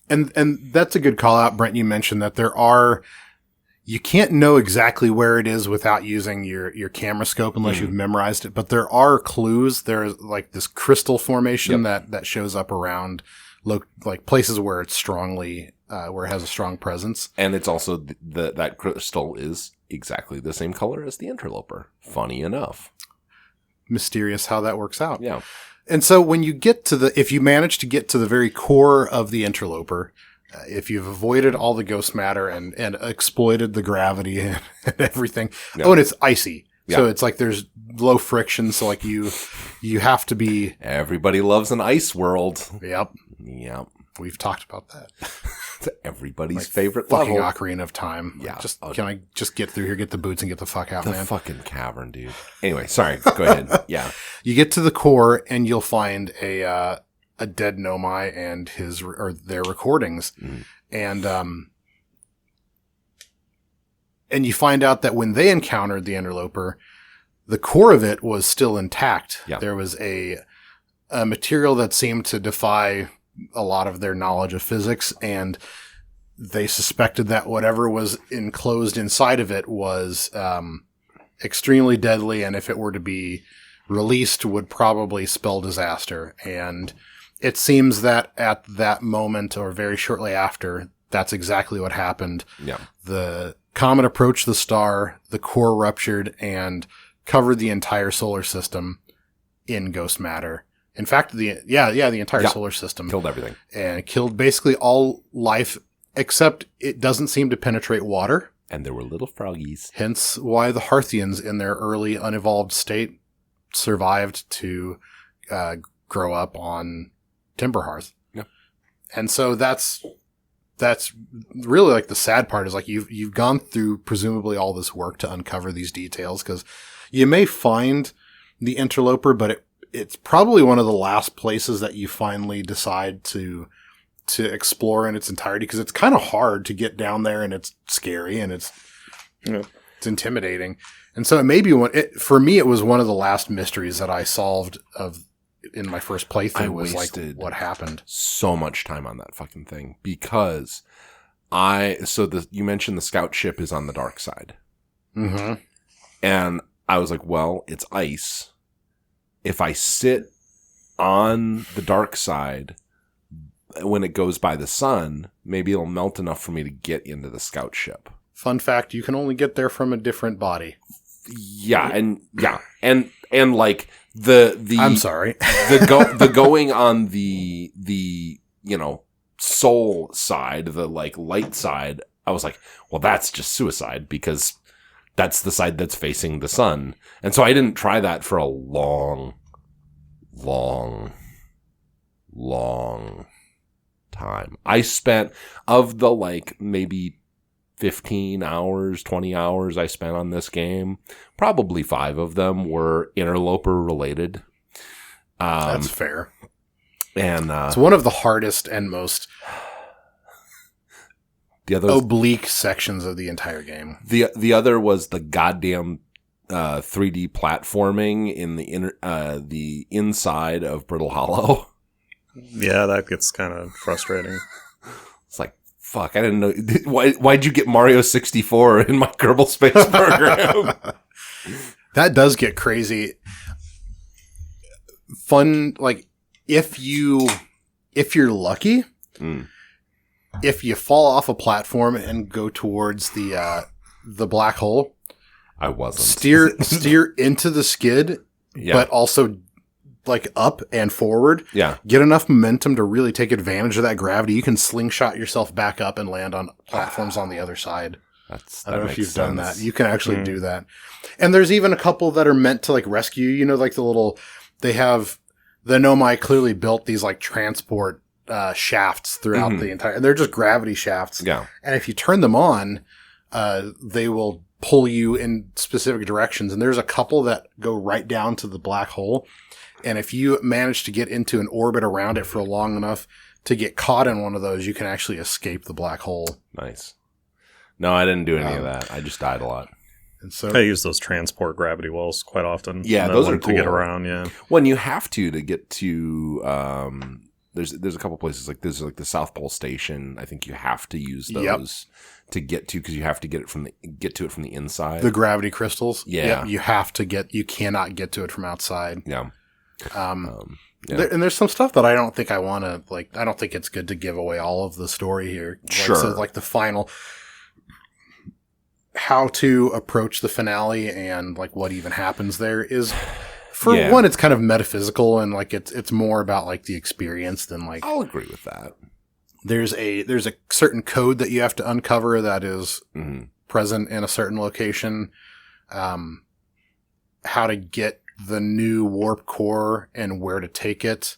Speaker 2: And that's a good call out, Brent. You mentioned that you can't know exactly where it is without using your camera scope unless you've memorized it. But there are clues. There's like this crystal formation that shows up around like places where it's strongly, where it has a strong presence.
Speaker 1: And it's also that crystal is exactly the same color as the interloper. Funny enough.
Speaker 2: Mysterious how that works out.
Speaker 1: Yeah.
Speaker 2: And so when you get if you manage to get to the very core of the interloper, if you've avoided all the ghost matter and exploited the gravity and everything. Yeah. Oh, and it's icy. Yeah. So it's like there's low friction. So like you have to be.
Speaker 1: Everybody loves an ice world.
Speaker 2: Yep.
Speaker 1: Yep.
Speaker 2: We've talked about that.
Speaker 1: It's everybody's favorite
Speaker 2: fucking
Speaker 1: level.
Speaker 2: Ocarina of Time.
Speaker 1: Yeah.
Speaker 2: Can I just get through here, get the boots, and get the fuck out, man?
Speaker 1: The fucking cavern, dude. Anyway, sorry. Go ahead. Yeah.
Speaker 2: You get to the core, and you'll find a dead Nomai and their recordings, and you find out that when they encountered the interloper, the core of it was still intact.
Speaker 1: Yeah.
Speaker 2: There was a material that seemed to defy a lot of their knowledge of physics, and they suspected that whatever was enclosed inside of it was extremely deadly, and if it were to be released would probably spell disaster. And it seems that at that moment or very shortly after, that's exactly what happened.
Speaker 1: Yeah.
Speaker 2: The comet approached the star, the core ruptured, and covered the entire solar system in ghost matter. In fact, the entire solar system.
Speaker 1: Killed everything.
Speaker 2: And killed basically all life, except it doesn't seem to penetrate water.
Speaker 1: And there were little froggies.
Speaker 2: Hence why the Hearthians in their early unevolved state survived to grow up on Timber Hearth.
Speaker 1: Yeah.
Speaker 2: And so that's really like the sad part is like you've gone through presumably all this work to uncover these details, because you may find the interloper, but it's probably one of the last places that you finally decide to explore in its entirety, because it's kind of hard to get down there, and it's scary, and it's intimidating. And so it may be for me, it was one of the last mysteries that I solved in my first playthrough.
Speaker 1: I
Speaker 2: was like,
Speaker 1: wasted
Speaker 2: what happened?
Speaker 1: So much time on that fucking thing because you mentioned the scout ship is on the dark side.
Speaker 2: Mm-hmm.
Speaker 1: And I was like, well, it's ice. If I sit on the dark side when it goes by the sun, maybe it'll melt enough for me to get into the scout ship. Fun
Speaker 2: fact, you can only get there from a different body.
Speaker 1: And like the
Speaker 2: I'm sorry.
Speaker 1: the going on the soul side, the like light side, I was like, well, that's just suicide because that's the side that's facing the sun. And so I didn't try that for a long time. I spent, of the like maybe 15 hours, 20 hours I spent on this game, probably 5 of them were interloper related.
Speaker 2: That's fair.
Speaker 1: And
Speaker 2: it's one of the hardest and most oblique sections of the entire game.
Speaker 1: The other was the goddamn 3D platforming in the inside of Brittle Hollow.
Speaker 3: Yeah, that gets kind of frustrating.
Speaker 1: It's like, fuck, I didn't know. Why'd you get Mario 64 in my Kerbal Space Program?
Speaker 2: That does get crazy. Fun, like, if you're lucky, if you fall off a platform and go towards the black hole,
Speaker 1: I wasn't.
Speaker 2: Steer into the skid, but also like up and forward.
Speaker 1: Yeah.
Speaker 2: Get enough momentum to really take advantage of that gravity. You can slingshot yourself back up and land on platforms on the other side. I don't know if you've done that. You can actually do that. And there's even a couple that are meant to like rescue, like they have the Nomai clearly built these like transport shafts throughout the entire, and they're just gravity shafts.
Speaker 1: Yeah.
Speaker 2: And if you turn them on, they will pull you in specific directions. And there's a couple that go right down to the black hole. And if you manage to get into an orbit around it for long enough to get caught in one of those, you can actually escape the black hole.
Speaker 1: Nice. No, I didn't do any of that. I just died a lot.
Speaker 2: And so
Speaker 3: I use those transport gravity wells quite often.
Speaker 1: Yeah, those are cool
Speaker 3: to get around. Yeah.
Speaker 1: When you have to get to, there's a couple places like this, like the South Pole Station. I think you have to use those to get to, because you have to get to it from the inside.
Speaker 2: The gravity crystals.
Speaker 1: Yeah.
Speaker 2: Yep, you cannot get to it from outside.
Speaker 1: Yeah.
Speaker 2: And there's some stuff that I don't think I want to, like, I don't think it's good to give away all of the story here.
Speaker 1: Sure.
Speaker 2: So, like, the final, how to approach the finale and, like, what even happens there is, for one, it's kind of metaphysical, and, like, it's more about, like, the experience than, like...
Speaker 1: I'll agree with that.
Speaker 2: There's a certain code that you have to uncover that is present in a certain location. How to get the new warp core and where to take it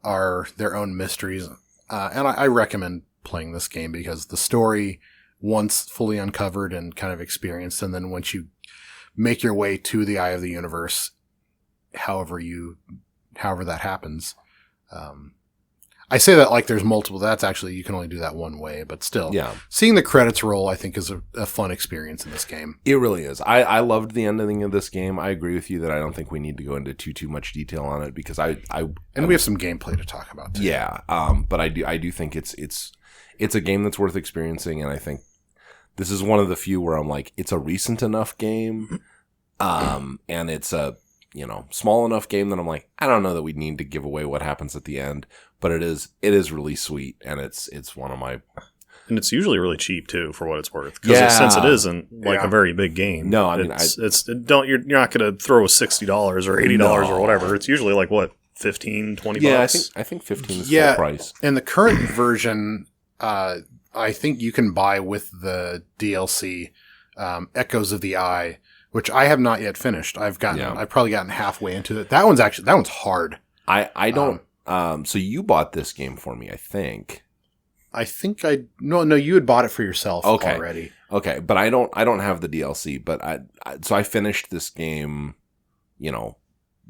Speaker 2: are their own mysteries. And I recommend playing this game because the story, once fully uncovered and kind of experienced, and then once you make your way to the Eye of the Universe, however that happens. I say that like there's multiple. That's actually, you can only do that one way, but still.
Speaker 1: Yeah. Seeing
Speaker 2: Seeing the credits roll, I think, is a fun experience in this game.
Speaker 1: It really is. I loved the ending of this game. I agree with you that I don't think we need to go into too much detail on it because
Speaker 2: we have some gameplay to talk about too.
Speaker 1: Yeah. But I do think it's a game that's worth experiencing, and I think this is one of the few where I'm like, it's a recent enough game, and it's a small enough game that I'm like, I don't know that we need to give away what happens at the end, but it is really sweet, and it's one of my.
Speaker 3: And it's usually really cheap too, for what it's worth. Because since it isn't like a very big game.
Speaker 1: No, I mean,
Speaker 3: you're not going to throw $60 or $80 or whatever. It's usually like what, 15, 20 bucks.
Speaker 1: I think 15 is full price.
Speaker 2: And the current version, I think you can buy with the DLC, Echoes of the Eye, which I have not yet finished. I've probably gotten halfway into it. That one's hard.
Speaker 1: I don't. So you bought this game for me, I think.
Speaker 2: No, you had bought it for yourself already.
Speaker 1: Okay, but I don't have the DLC. But so I finished this game,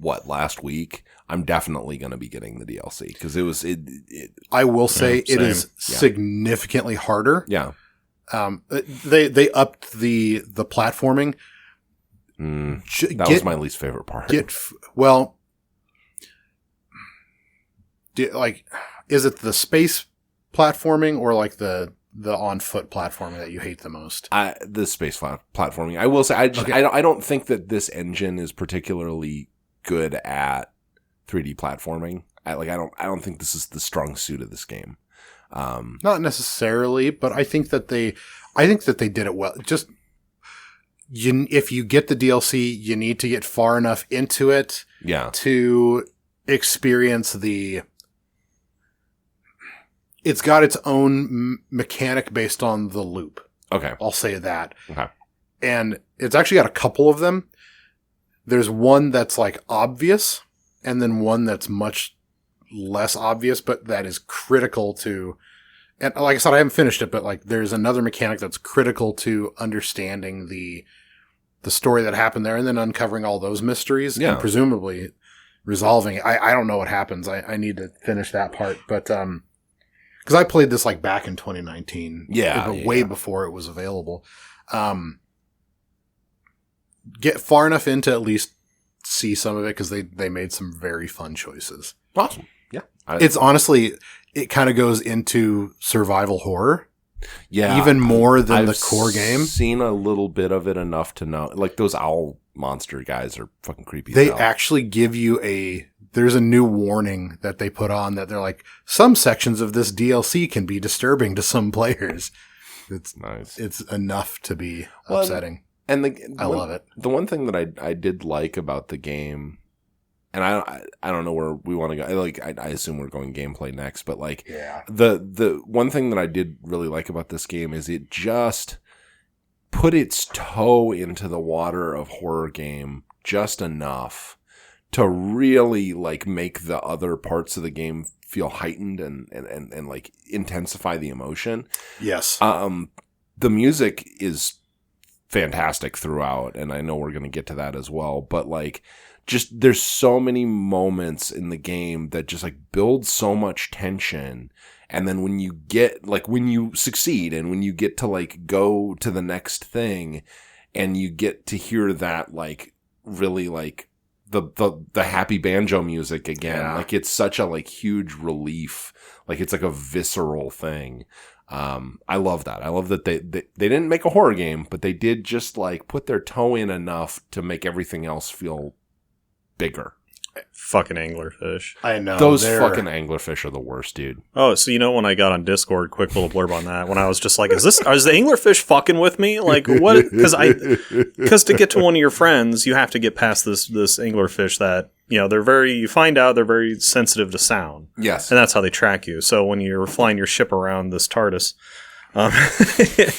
Speaker 1: last week, I'm definitely going to be getting the DLC because
Speaker 2: I will say it
Speaker 3: same.
Speaker 2: is significantly harder.
Speaker 1: Yeah.
Speaker 2: They upped the platforming.
Speaker 1: That was my least favorite part.
Speaker 2: Is it the space platforming or like the on foot platforming that you hate the most?
Speaker 1: The space platforming. I will say, I don't think that this engine is particularly good at 3D platforming. I don't think this is the strong suit of this game.
Speaker 2: Not necessarily, but I think that they did it well. Just if you get the DLC, you need to get far enough into it, to experience It's got its own mechanic based on the loop.
Speaker 1: Okay,
Speaker 2: I'll say that.
Speaker 1: Okay,
Speaker 2: and it's actually got a couple of them. There's one that's like obvious, and then one that's much less obvious, but that is critical to. And like I said, I haven't finished it, but like there's another mechanic that's critical to understanding the story that happened there, and then uncovering all those mysteries, and presumably resolving it. I don't know what happens. I need to finish that part, but because I played this like back in 2019, way before it was available. Get far enough in to at least see some of it because they made some very fun choices.
Speaker 1: Awesome. Yeah,
Speaker 2: it's honestly. It kind of goes into survival horror.
Speaker 1: Yeah.
Speaker 2: Even more than the core game.
Speaker 1: I've seen a little bit of it enough to know. Like, those owl monster guys are fucking creepy.
Speaker 2: They actually give you there's a new warning that they put on that they're like, some sections of this DLC can be disturbing to some players. It's nice. It's enough to be upsetting.
Speaker 1: And
Speaker 2: I love it.
Speaker 1: The one thing that I did like about the game, and I don't know where we want to go. Like, I assume we're going gameplay next, but like, the one thing that I did really like about this game is it just put its toe into the water of horror game just enough to really like make the other parts of the game feel heightened and like intensify the emotion.
Speaker 2: Yes.
Speaker 1: The music is fantastic throughout, and I know we're going to get to that as well, but like, just there's so many moments in the game that just like build so much tension, and then when you succeed and when you get to like go to the next thing and you get to hear that like really like the happy banjo music again, like it's such a like huge relief, like it's like a visceral thing. I love that. I love that they didn't make a horror game, but they did just like put their toe in enough to make everything else feel bigger.
Speaker 3: Fucking anglerfish.
Speaker 2: I know.
Speaker 1: Those fucking anglerfish are the worst, dude.
Speaker 3: Oh, so when I got on Discord, quick little blurb on that, when I was just like, is the anglerfish fucking with me? Like, what? Because to get to one of your friends, you have to get past this anglerfish that, you find out they're very sensitive to sound.
Speaker 1: Yes.
Speaker 3: And that's how they track you. So when you're flying your ship around this TARDIS,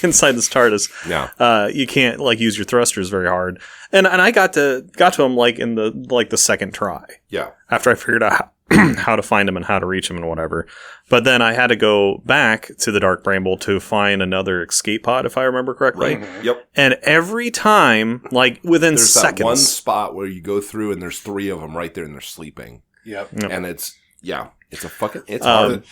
Speaker 3: inside this TARDIS, you can't like use your thrusters very hard. And I got to him like in the second try.
Speaker 1: Yeah.
Speaker 3: After I figured out how to find him and how to reach him and whatever. But then I had to go back to the Dark Bramble to find another escape pod, if I remember correctly.
Speaker 1: Right. Yep.
Speaker 3: And every time, like within
Speaker 1: there's
Speaker 3: seconds,
Speaker 1: that one spot where you go through and there's 3 of them right there and they're sleeping.
Speaker 2: Yep.
Speaker 1: And it's hard.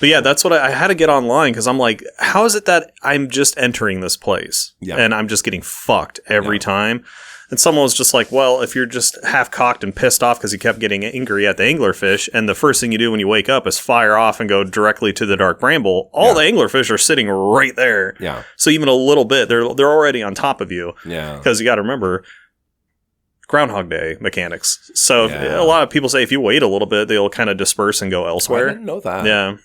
Speaker 3: But yeah, that's what I had to get online because I'm like, how is it that I'm just entering this place and I'm just getting fucked every time? And someone was just like, well, if you're just half cocked and pissed off because you kept getting angry at the anglerfish, and the first thing you do when you wake up is fire off and go directly to the Dark Bramble, all the anglerfish are sitting right there.
Speaker 1: Yeah.
Speaker 3: So even a little bit, they're already on top of you.
Speaker 1: Yeah.
Speaker 3: Because you got to remember, Groundhog Day mechanics. So a lot of people say if you wait a little bit, they'll kind of disperse and go elsewhere.
Speaker 1: I didn't know that.
Speaker 3: Yeah.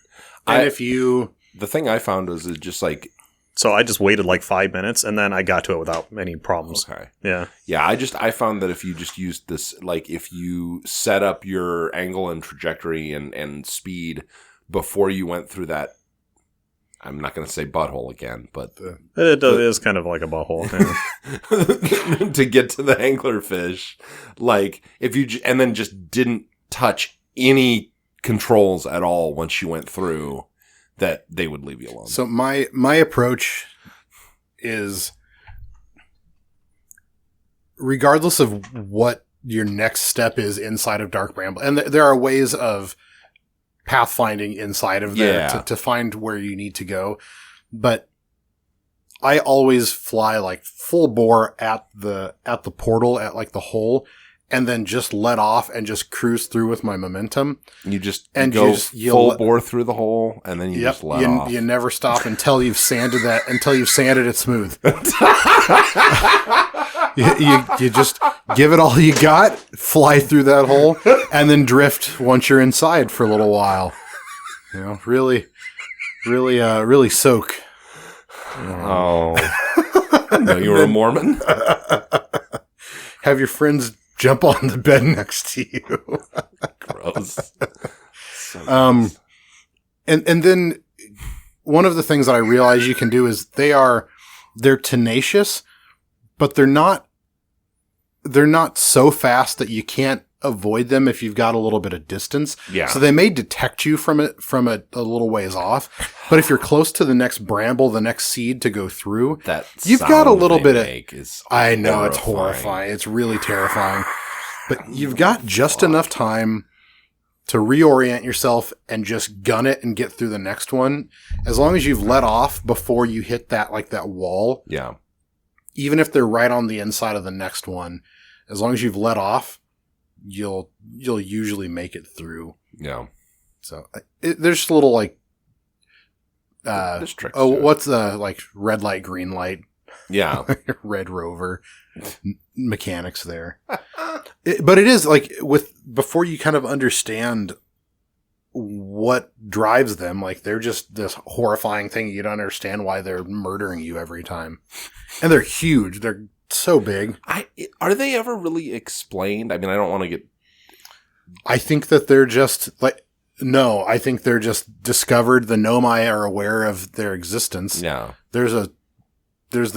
Speaker 2: And the
Speaker 1: thing I found was it just like.
Speaker 3: So I just waited like 5 minutes and then I got to it without any problems.
Speaker 1: Okay.
Speaker 3: Yeah.
Speaker 1: Yeah. I found that if you just used this, like if you set up your angle and trajectory and speed before you went through that, I'm not going to say butthole again, but
Speaker 3: it is kind of like a butthole
Speaker 1: to get to the anglerfish. Like if you and then just didn't touch any controls at all once you went through, that they would leave you alone.
Speaker 2: So my approach is, regardless of what your next step is inside of Dark Bramble. And there are ways of pathfinding inside of there to find where you need to go. But I always fly like full bore at the portal, at like the hole, and then just let off and just cruise through with my momentum.
Speaker 1: You just go full bore through the hole, and then you just let off.
Speaker 2: You never stop until you've sanded it smooth. you just give it all you got, fly through that hole, and then drift once you're inside for a little while. You know, really soak.
Speaker 1: Oh, no, you were a Mormon?
Speaker 2: Have your friends jump on the bed next to you.
Speaker 1: Gross. So
Speaker 2: gross. And then one of the things that I realize you can do is they're tenacious, but they're not so fast that you can't avoid them if you've got a little bit of distance.
Speaker 1: Yeah.
Speaker 2: So they may detect you from a little ways off, but if you're close to the next bramble, the next seed to go through, you've got a little bit of. I know, it's horrifying. It's really terrifying, but you've got just enough time to reorient yourself and just gun it and get through the next one. As long as you've let off before you hit that wall.
Speaker 1: Yeah.
Speaker 2: Even if they're right on the inside of the next one, as long as you've let off, you'll usually make it through.
Speaker 1: Yeah.
Speaker 2: So there's just a little what's red light, green light?
Speaker 1: Yeah.
Speaker 2: Red Rover mechanics there. But it is before you kind of understand what drives them, they're just this horrifying thing. You don't understand why they're murdering you every time. And they're huge. They're so big.
Speaker 1: Are they ever really explained? I mean, I don't want to get...
Speaker 2: I think that they're just no, I think they're just discovered. The Nomai are aware of their existence.
Speaker 1: Yeah.
Speaker 2: There's the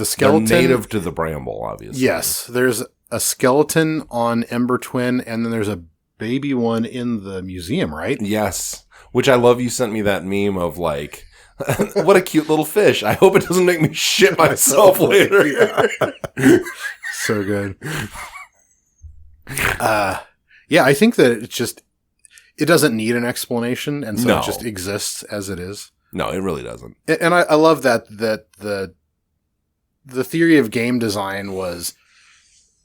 Speaker 2: skeleton.
Speaker 1: They're native to the bramble, obviously.
Speaker 2: Yes. There's a skeleton on Ember Twin, and then there's a baby one in the museum, right?
Speaker 1: Yes. Which I love. You sent me that meme of what a cute little fish. I hope it doesn't make me shit myself later.
Speaker 2: So good. Yeah, I think that it doesn't need an explanation, and so it just exists as it is.
Speaker 1: No, it really doesn't.
Speaker 2: And I love that the theory of game design was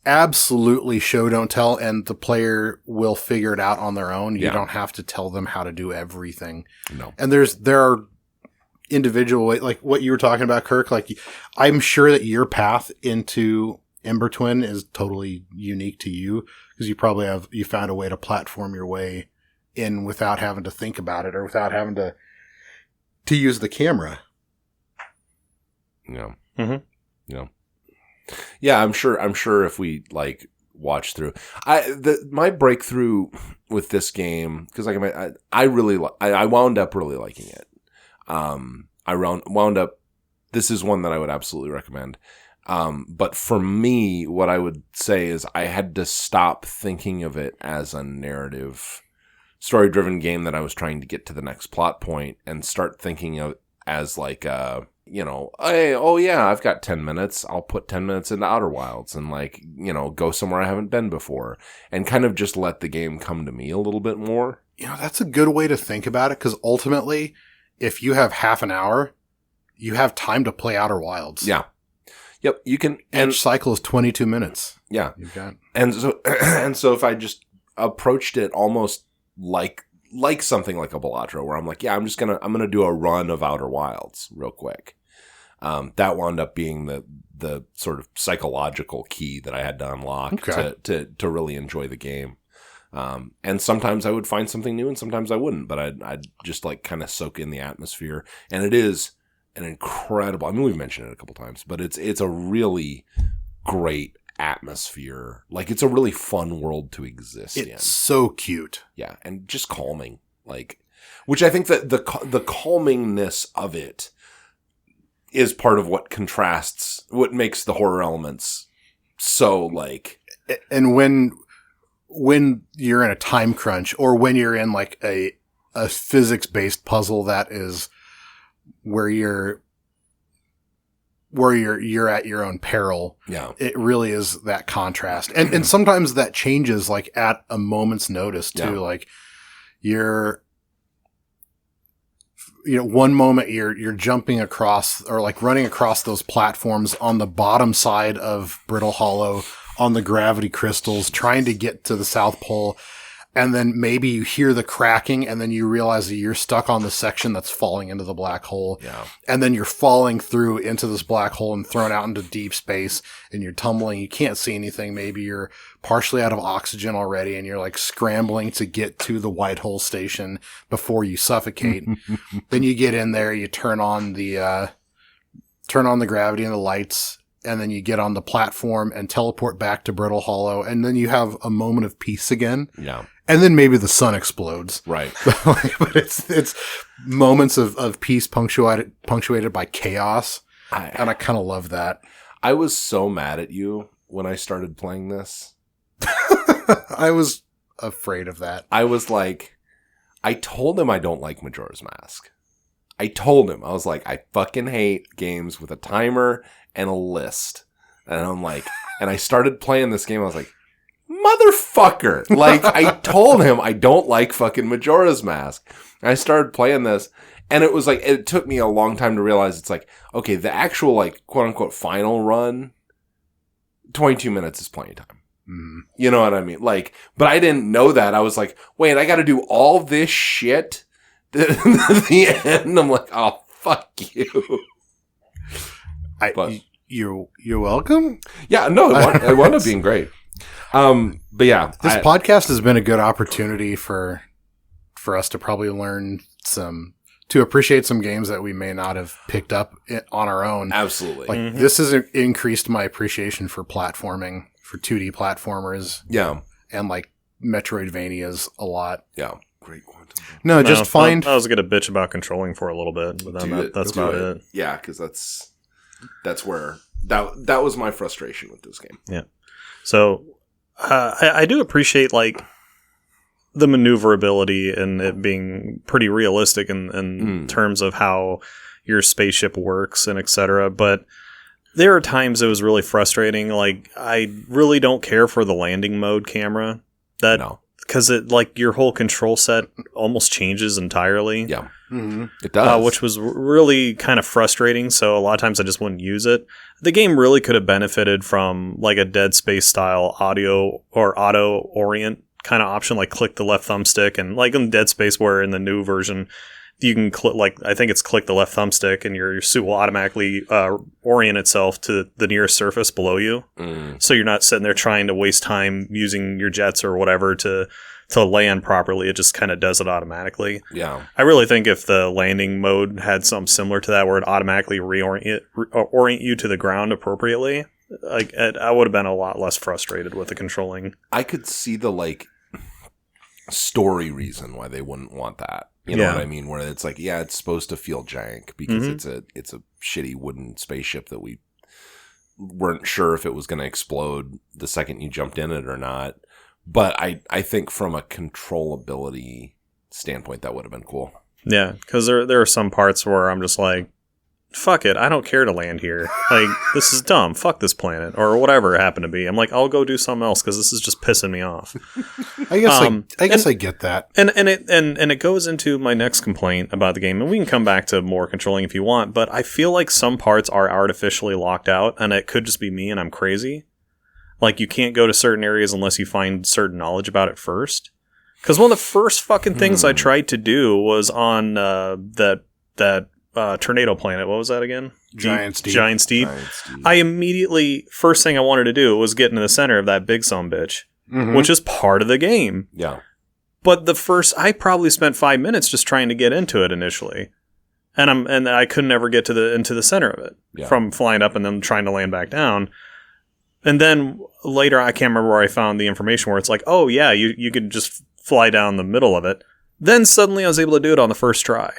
Speaker 2: absolutely show don't tell, and the player will figure it out on their own. You don't have to tell them how to do everything.
Speaker 1: No.
Speaker 2: And there are individual ways, like what you were talking about, Kirk. I'm sure that your path into Ember Twin is totally unique to you, because you found a way to platform your way in without having to think about it or without having to use the camera.
Speaker 1: Yeah.
Speaker 2: Mm-hmm.
Speaker 1: Yeah. Yeah, I'm sure if we watch through, my breakthrough with this game, because I wound up really liking it. This is one that I would absolutely recommend. But for me, what I would say is I had to stop thinking of it as a narrative, story-driven game that I was trying to get to the next plot point, and start thinking of it as hey, I've got 10 minutes. I'll put 10 minutes into Outer Wilds and go somewhere I haven't been before, and kind of just let the game come to me a little bit more.
Speaker 2: That's a good way to think about it, because ultimately, if you have half an hour, you have time to play Outer Wilds.
Speaker 1: Yeah. Yep. You can.
Speaker 2: Each cycle is 22 minutes.
Speaker 1: Yeah.
Speaker 2: You've got.
Speaker 1: And so if I just approached it almost like something like a Balatro, where I'm I'm going to do a run of Outer Wilds real quick. That wound up being the sort of psychological key that I had to unlock to really enjoy the game. And sometimes I would find something new and sometimes I wouldn't, but I'd just kind of soak in the atmosphere. And it is an incredible, I mean, we've mentioned it a couple times, but it's a really great atmosphere. It's a really fun world to exist in.
Speaker 2: It's so cute.
Speaker 1: Yeah. And just calming, which I think that the calmingness of it is part of what makes the horror elements so
Speaker 2: and when you're in a time crunch, or when you're in a physics based puzzle that is where where you're at your own peril.
Speaker 1: Yeah.
Speaker 2: It really is that contrast. And sometimes that changes like at a moment's notice too.
Speaker 1: Yeah.
Speaker 2: Like one moment you're jumping across or like running across those platforms on the bottom side of Brittle Hollow on the gravity crystals, trying to get to the South Pole. And then maybe you hear the cracking and then you realize that you're stuck on the section that's falling into the black hole.
Speaker 1: Yeah.
Speaker 2: And then you're falling through into this black hole and thrown out into deep space and you're tumbling. You can't see anything. Maybe you're partially out of oxygen already and you're like scrambling to get to the white hole station before you suffocate. Then you get in there, you turn on the gravity and the lights, and then you get on the platform and teleport back to Brittle Hollow. And then you have a moment of peace again.
Speaker 1: Yeah.
Speaker 2: And then maybe the sun explodes.
Speaker 1: Right.
Speaker 2: But it's moments of peace punctuated by chaos. And I kind of love that.
Speaker 1: I was so mad at you when I started playing this.
Speaker 2: I was afraid of that.
Speaker 1: I was like, I told him I don't like Majora's Mask. I told him, I was like, I fucking hate games with a timer and a list. And I'm like, and I started playing this game. I was like, motherfucker. Like, I told him I don't like fucking Majora's Mask. And I started playing this, and it was like, it took me a long time to realize it's like, okay, the actual, like, quote unquote final run, 22 minutes is plenty of time.
Speaker 2: Mm.
Speaker 1: You know what I mean? Like, but I didn't know that. I was like, wait, I got to do all this shit at the end. I'm like, oh, fuck you.
Speaker 2: You're welcome.
Speaker 1: Yeah, no, it wound up being great. But yeah,
Speaker 2: this podcast has been a good opportunity for us to probably learn to appreciate some games that we may not have picked up on our own.
Speaker 1: Absolutely.
Speaker 2: Like this has increased my appreciation for platforming, for 2D platformers.
Speaker 1: Yeah.
Speaker 2: And like Metroidvanias a lot.
Speaker 1: Yeah. Great quantum.
Speaker 2: No, just find.
Speaker 3: I was going to bitch about controlling for a little bit, but then that's about it.
Speaker 1: Yeah, because that's where that was my frustration with this game.
Speaker 3: Yeah. So I do appreciate like the maneuverability and it being pretty realistic in terms of how your spaceship works and etc. But there are times it was really frustrating. Like I really don't care for the landing mode camera because it like your whole control set almost changes entirely.
Speaker 1: Yeah, it does,
Speaker 3: which was really kind of frustrating. So a lot of times I just wouldn't use it. The game really could have benefited from like a Dead Space style audio or auto orient kind of option, like click the left thumbstick, and like in Dead Space where in the new version you can click, like I think it's click the left thumbstick and your suit will automatically orient itself to the nearest surface below you. So you're not sitting there trying to waste time using your jets or whatever to land properly. It just kind of does it automatically.
Speaker 1: Yeah.
Speaker 3: I really think if the landing mode had something similar to that where it automatically orient you to the ground appropriately, like I would have been a lot less frustrated with the controlling.
Speaker 1: I could see the like story reason why they wouldn't want that. You know what I mean? Where it's like, yeah, it's supposed to feel jank because it's a shitty wooden spaceship that we weren't sure if it was going to explode the second you jumped in it or not. But I think from a controllability standpoint, that would have been cool.
Speaker 3: Yeah, because there are some parts where I'm just like, fuck it, I don't care to land here. Like, this is dumb. Fuck this planet. Or whatever it happened to be. I'm like, I'll go do something else because this is just pissing me off.
Speaker 2: I guess I get that.
Speaker 3: And it goes into my next complaint about the game. And we can come back to more controlling if you want. But I feel like some parts are artificially locked out. And it could just be me and I'm crazy. Like, you can't go to certain areas unless you find certain knowledge about it first. Because one of the first fucking things I tried to do was on that tornado planet. What was that again?
Speaker 2: Giant Steep.
Speaker 1: Giant Steep.
Speaker 3: I immediately, first thing I wanted to do was get into the center of that big son bitch, which is part of the game.
Speaker 1: Yeah.
Speaker 3: But I probably spent 5 minutes just trying to get into it initially. And I couldn't ever get into the center of it from flying up and then trying to land back down. And then later, I can't remember where I found the information where it's like, oh yeah, you could just fly down the middle of it. Then suddenly I was able to do it on the first try.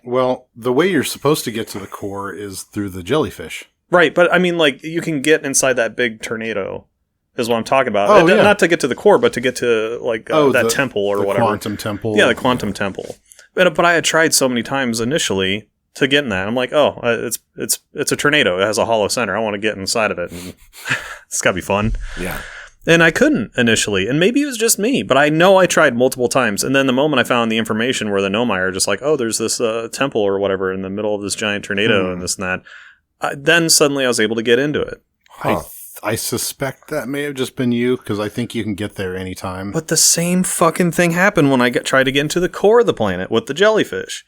Speaker 2: Well, the way you're supposed to get to the core is through the jellyfish.
Speaker 3: Right, but I mean, like, you can get inside that big tornado, is what I'm talking about.
Speaker 2: Oh, yeah.
Speaker 3: Not to get to the core, but to get to, like, that temple or whatever.
Speaker 2: The quantum temple.
Speaker 3: Yeah, the quantum temple. But I had tried so many times initially to get in that. I'm like, oh, it's a tornado. It has a hollow center. I want to get inside of it. And it's got to be fun.
Speaker 1: Yeah.
Speaker 3: And I couldn't initially. And maybe it was just me, but I know I tried multiple times. And then the moment I found the information where the Nomai are just like, oh, there's this temple or whatever in the middle of this giant tornado and this and that, then suddenly I was able to get into it.
Speaker 1: Huh.
Speaker 2: I suspect that may have just been you, because I think you can get there anytime.
Speaker 3: But the same fucking thing happened when I tried to get into the core of the planet with the jellyfish.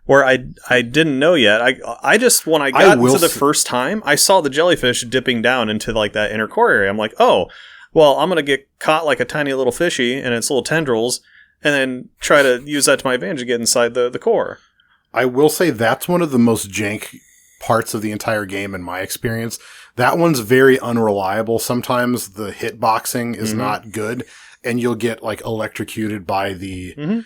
Speaker 3: Where I didn't know yet. I just, when I got into the first time, I saw the jellyfish dipping down into like that inner core area. I'm like, oh, well, I'm going to get caught like a tiny little fishy and its little tendrils and then try to use that to my advantage to get inside the core.
Speaker 2: I will say that's one of the most jank parts of the entire game in my experience. That one's very unreliable. Sometimes the hitboxing is not good and you'll get like electrocuted by the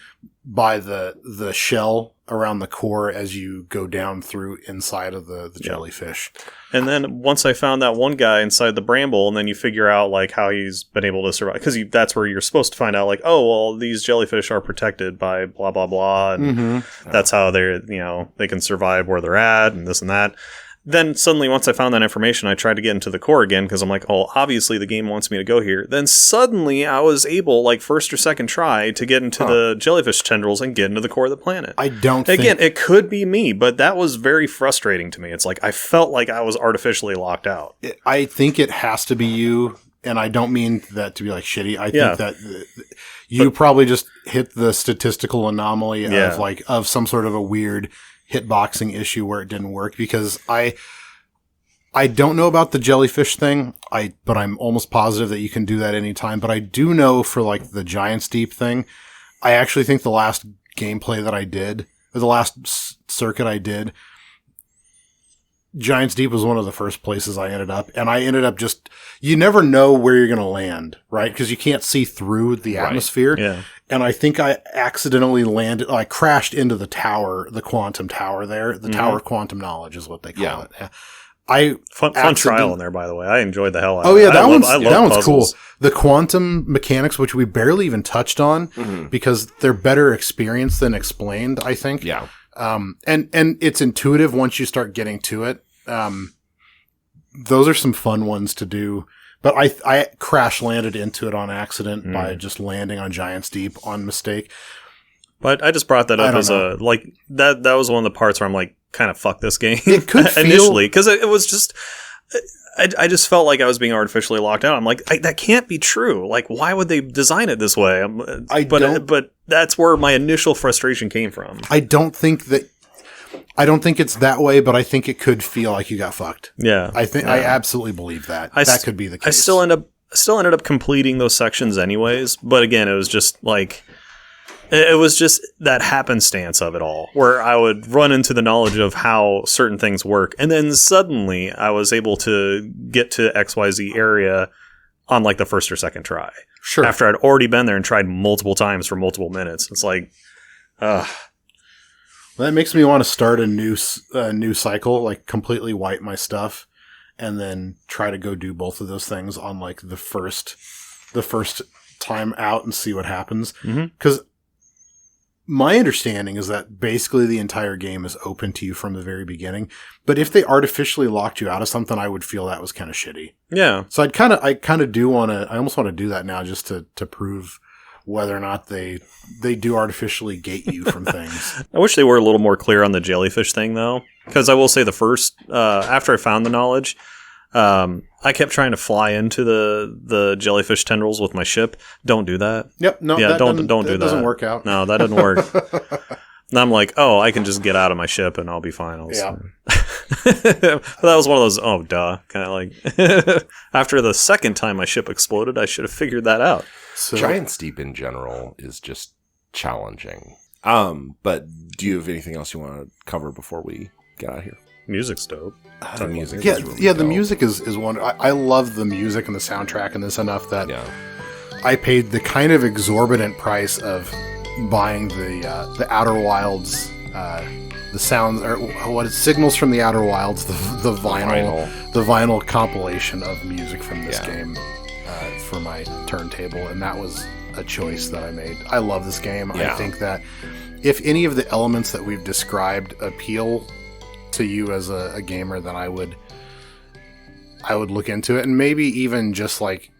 Speaker 2: shell around the core as you go down through inside of the jellyfish.
Speaker 3: And then once I found that one guy inside the bramble, and then you figure out like how he's been able to survive, because that's where you're supposed to find out like, oh, well, these jellyfish are protected by blah, blah, blah. And that's how they can survive where they're at and this and that. Then suddenly, once I found that information, I tried to get into the core again because I'm like, oh, obviously the game wants me to go here. Then suddenly I was able, like first or second try, to get into the jellyfish tendrils and get into the core of the planet. Again, it could be me, but that was very frustrating to me. It's like I felt like I was artificially locked out.
Speaker 2: I think it has to be you, and I don't mean that to be like shitty. I think that you probably just hit the statistical anomaly of some sort of a weird hitboxing issue where it didn't work, because I don't know about the jellyfish thing, but I'm almost positive that you can do that anytime. But I do know for like the Giant's Deep thing, I actually think the last gameplay that I did, or the last circuit I did, Giant's Deep was one of the first places I ended up, and I ended up just, you never know where you're going to land, right? Because you can't see through the atmosphere. Yeah. And I think I accidentally landed, I crashed into the tower, the quantum tower there. The Tower of Quantum Knowledge is what they call it. Yeah.
Speaker 3: Fun trial in there, by the way. I enjoyed the hell out of it.
Speaker 2: Oh yeah, that one's cool. The quantum mechanics, which we barely even touched on, because they're better experienced than explained, I think.
Speaker 1: Yeah.
Speaker 2: And it's intuitive once you start getting to it. Those are some fun ones to do. But I crash landed into it on accident by just landing on Giant's Deep on mistake.
Speaker 3: But I just brought that up as that was one of the parts where I'm like, kind of fuck this game.
Speaker 2: It could
Speaker 3: initially, because it was just, I just felt like I was being artificially locked out. I'm like, that can't be true. Like, why would they design it this way? But that's where my initial frustration came from.
Speaker 2: I don't think it's that way, but I think it could feel like you got fucked.
Speaker 3: Yeah.
Speaker 2: I absolutely believe that. That could be the case.
Speaker 3: I still ended up completing those sections anyways, but again, it was just like, it was just that happenstance of it all, where I would run into the knowledge of how certain things work, and then suddenly I was able to get to XYZ area on like the first or second try.
Speaker 2: Sure.
Speaker 3: After I'd already been there and tried multiple times for multiple minutes. It's like,
Speaker 2: That makes me want to start a new cycle, like completely wipe my stuff, and then try to go do both of those things on like the first time out and see what happens. Because my understanding is that basically the entire game is open to you from the very beginning. But if they artificially locked you out of something, I would feel that was kind of shitty.
Speaker 3: Yeah.
Speaker 2: So I kind of do want to. I almost want to do that now, just to prove whether or not they do artificially gate you from things.
Speaker 3: I wish they were a little more clear on the jellyfish thing, though, because I will say the first after I found the knowledge, I kept trying to fly into the jellyfish tendrils with my ship. Don't do that.
Speaker 2: Yep. No.
Speaker 3: Yeah. Don't do that.
Speaker 2: It doesn't work out.
Speaker 3: No, that doesn't work. And I'm like, oh, I can just get out of my ship and I'll be fine. But that was one of those, oh, duh, kind of like. After the second time my ship exploded, I should have figured that out.
Speaker 1: So, Giant's Deep in general is just challenging. But do you have anything else you want to cover before we get out of here?
Speaker 3: Music's dope.
Speaker 1: The music
Speaker 2: yeah,
Speaker 1: is really
Speaker 2: yeah.
Speaker 1: dope.
Speaker 2: The music is wonderful. I love the music and the soundtrack in this enough that I paid the kind of exorbitant price of buying the Outer Wilds, the sounds, or what is Signals from the Outer Wilds, the vinyl compilation of music from this game for my turntable, and that was a choice that I made. I love this game. I think that if any of the elements that we've described appeal to you as a gamer, then I would look into it, and maybe even just like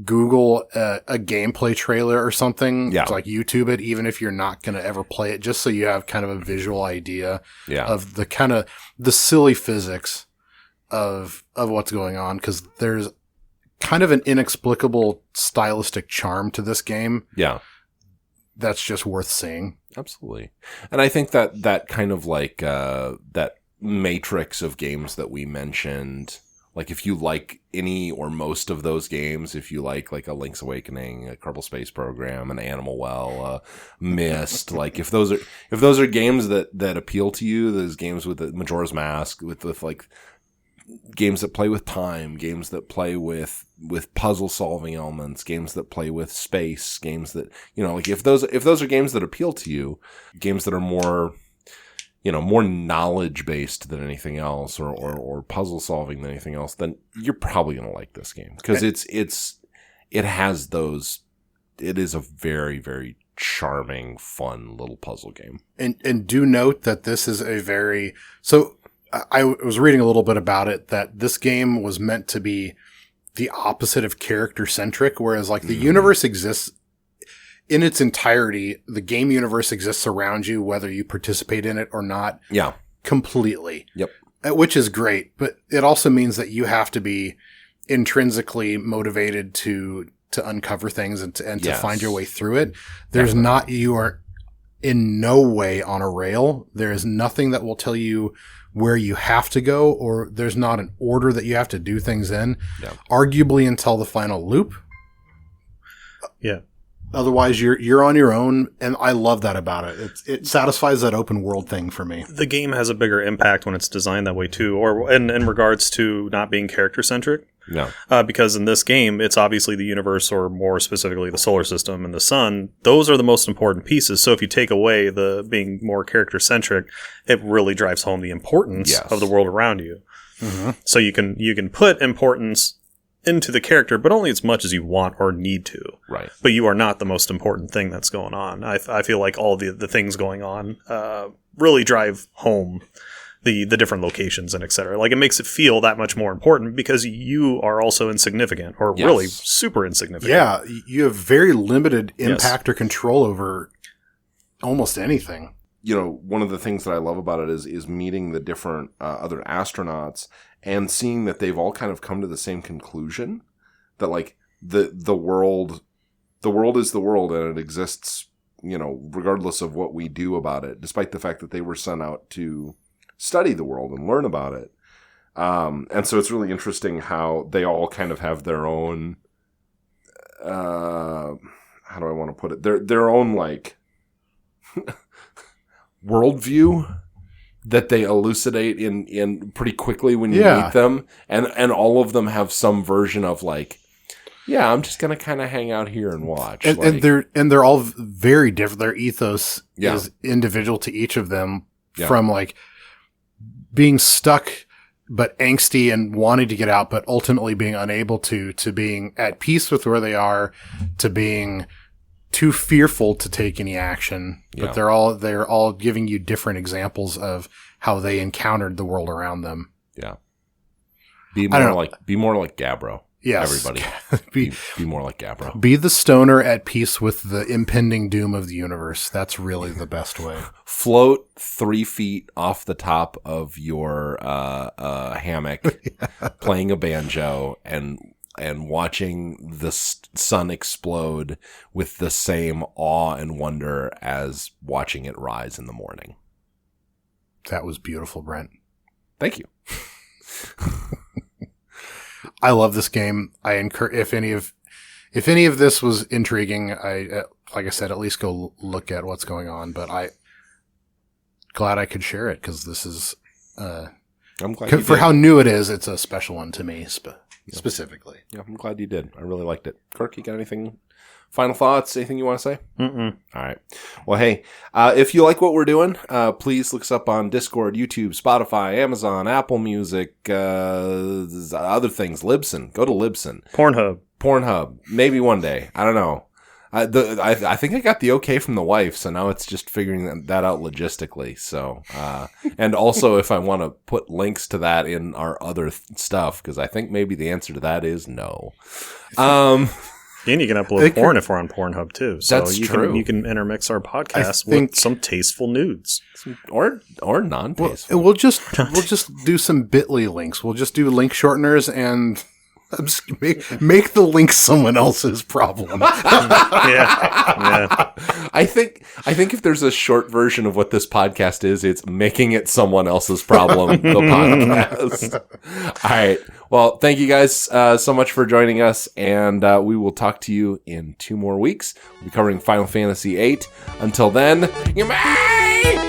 Speaker 2: Google a gameplay trailer or something, to like YouTube it, even if you're not going to ever play it, just so you have kind of a visual idea of the kind of the silly physics of what's going on, because there's kind of an inexplicable stylistic charm to this game. Yeah. That's just worth seeing.
Speaker 1: Absolutely. And I think that kind of like that matrix of games that we mentioned, like if you like any or most of those games, if you like a Link's Awakening, a Kerbal Space Program, an Animal Well, Myst, like if those are games that appeal to you, those games with the Majora's Mask, with like games that play with time, games that play with puzzle solving elements, games that play with space, games that, like if those are games that appeal to you, games that are more, more knowledge based than anything else, or puzzle solving than anything else, then you're probably going to like this game, because it has those. It is a very, very charming, fun little puzzle game.
Speaker 2: And do note that this is I was reading a little bit about it, that this game was meant to be the opposite of character-centric, whereas like the universe exists in its entirety. The game universe exists around you, whether you participate in it or not. Yeah. Completely. Yep. Which is great, but it also means that you have to be intrinsically motivated to uncover things and to find your way through it. You are in no way on a rail. There is nothing that will tell you where you have to go, or there's not an order that you have to do things in, arguably until the final loop. Yeah. Otherwise, you're on your own, and I love that about it. It satisfies that open world thing for me.
Speaker 3: The game has a bigger impact when it's designed that way too, or in regards to not being character centric. No. Because in this game, it's obviously the universe, or more specifically the solar system and the sun. Those are the most important pieces. So if you take away the being more character-centric, it really drives home the importance of the world around you. Mm-hmm. So you can put importance into the character, but only as much as you want or need to. Right. But you are not the most important thing that's going on. I feel like all the things going on really drive home the different locations and et cetera. Like, it makes it feel that much more important because you are also insignificant, or really super insignificant.
Speaker 2: Yeah, you have very limited impact or control over almost anything.
Speaker 1: One of the things that I love about it is meeting the different other astronauts and seeing that they've all kind of come to the same conclusion, that like the world is the world, and it exists, regardless of what we do about it, despite the fact that they were sent out to study the world and learn about it. And so it's really interesting how they all kind of have their own, how do I want to put it? Their own like worldview that they elucidate in pretty quickly when you meet them. And all of them have some version of like, I'm just going to kind of hang out here and watch.
Speaker 2: And they're all very different. Their ethos is individual to each of them, from like being stuck but angsty and wanting to get out, but ultimately being unable to being at peace with where they are, to being too fearful to take any action. But they're all giving you different examples of how they encountered the world around them. Yeah.
Speaker 1: Be more like Gabbro. Yes. Everybody. Be more like Gabbro.
Speaker 2: Be the stoner at peace with the impending doom of the universe. That's really the best way.
Speaker 1: Float 3 feet off the top of your hammock, playing a banjo and watching the sun explode with the same awe and wonder as watching it rise in the morning.
Speaker 2: That was beautiful, Brent.
Speaker 1: Thank you.
Speaker 2: I love this game. I encourage, if any of this was intriguing, like I said, at least go look at what's going on. But glad I could share it, because this is,
Speaker 1: I'm glad
Speaker 2: for how new it is. It's a special one to me specifically.
Speaker 1: Yeah, I'm glad you did. I really liked it. Kirk, you got anything? Final thoughts? Anything you want to say?
Speaker 3: Mm-mm.
Speaker 1: All right. Well, hey, if you like what we're doing, please look us up on Discord, YouTube, Spotify, Amazon, Apple Music, other things. Libsyn. Go to Libsyn.
Speaker 3: Pornhub.
Speaker 1: Maybe one day. I don't know. I think I got the okay from the wife, so now it's just figuring that out logistically. So, and also if I want to put links to that in our other stuff, because I think maybe the answer to that is no.
Speaker 3: And you can upload porn if we're on Pornhub too. So
Speaker 1: That's true.
Speaker 3: You can intermix our podcast with some tasteful nudes.
Speaker 1: Or non-tasteful.
Speaker 2: We'll just do some Bitly links. We'll just do link shorteners and make the link someone else's problem.
Speaker 3: Yeah.
Speaker 1: I think if there's a short version of what this podcast is, it's making it someone else's problem. The podcast. All right. Well, thank you guys so much for joining us, and we will talk to you in 2 more weeks. We'll be covering Final Fantasy VIII. Until then, goodbye!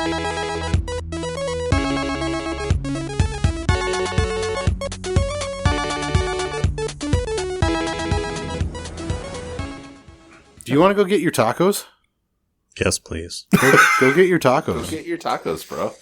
Speaker 2: Do you want to go get your tacos?
Speaker 3: Yes, please.
Speaker 2: Go get your tacos.
Speaker 1: Get your tacos, bro.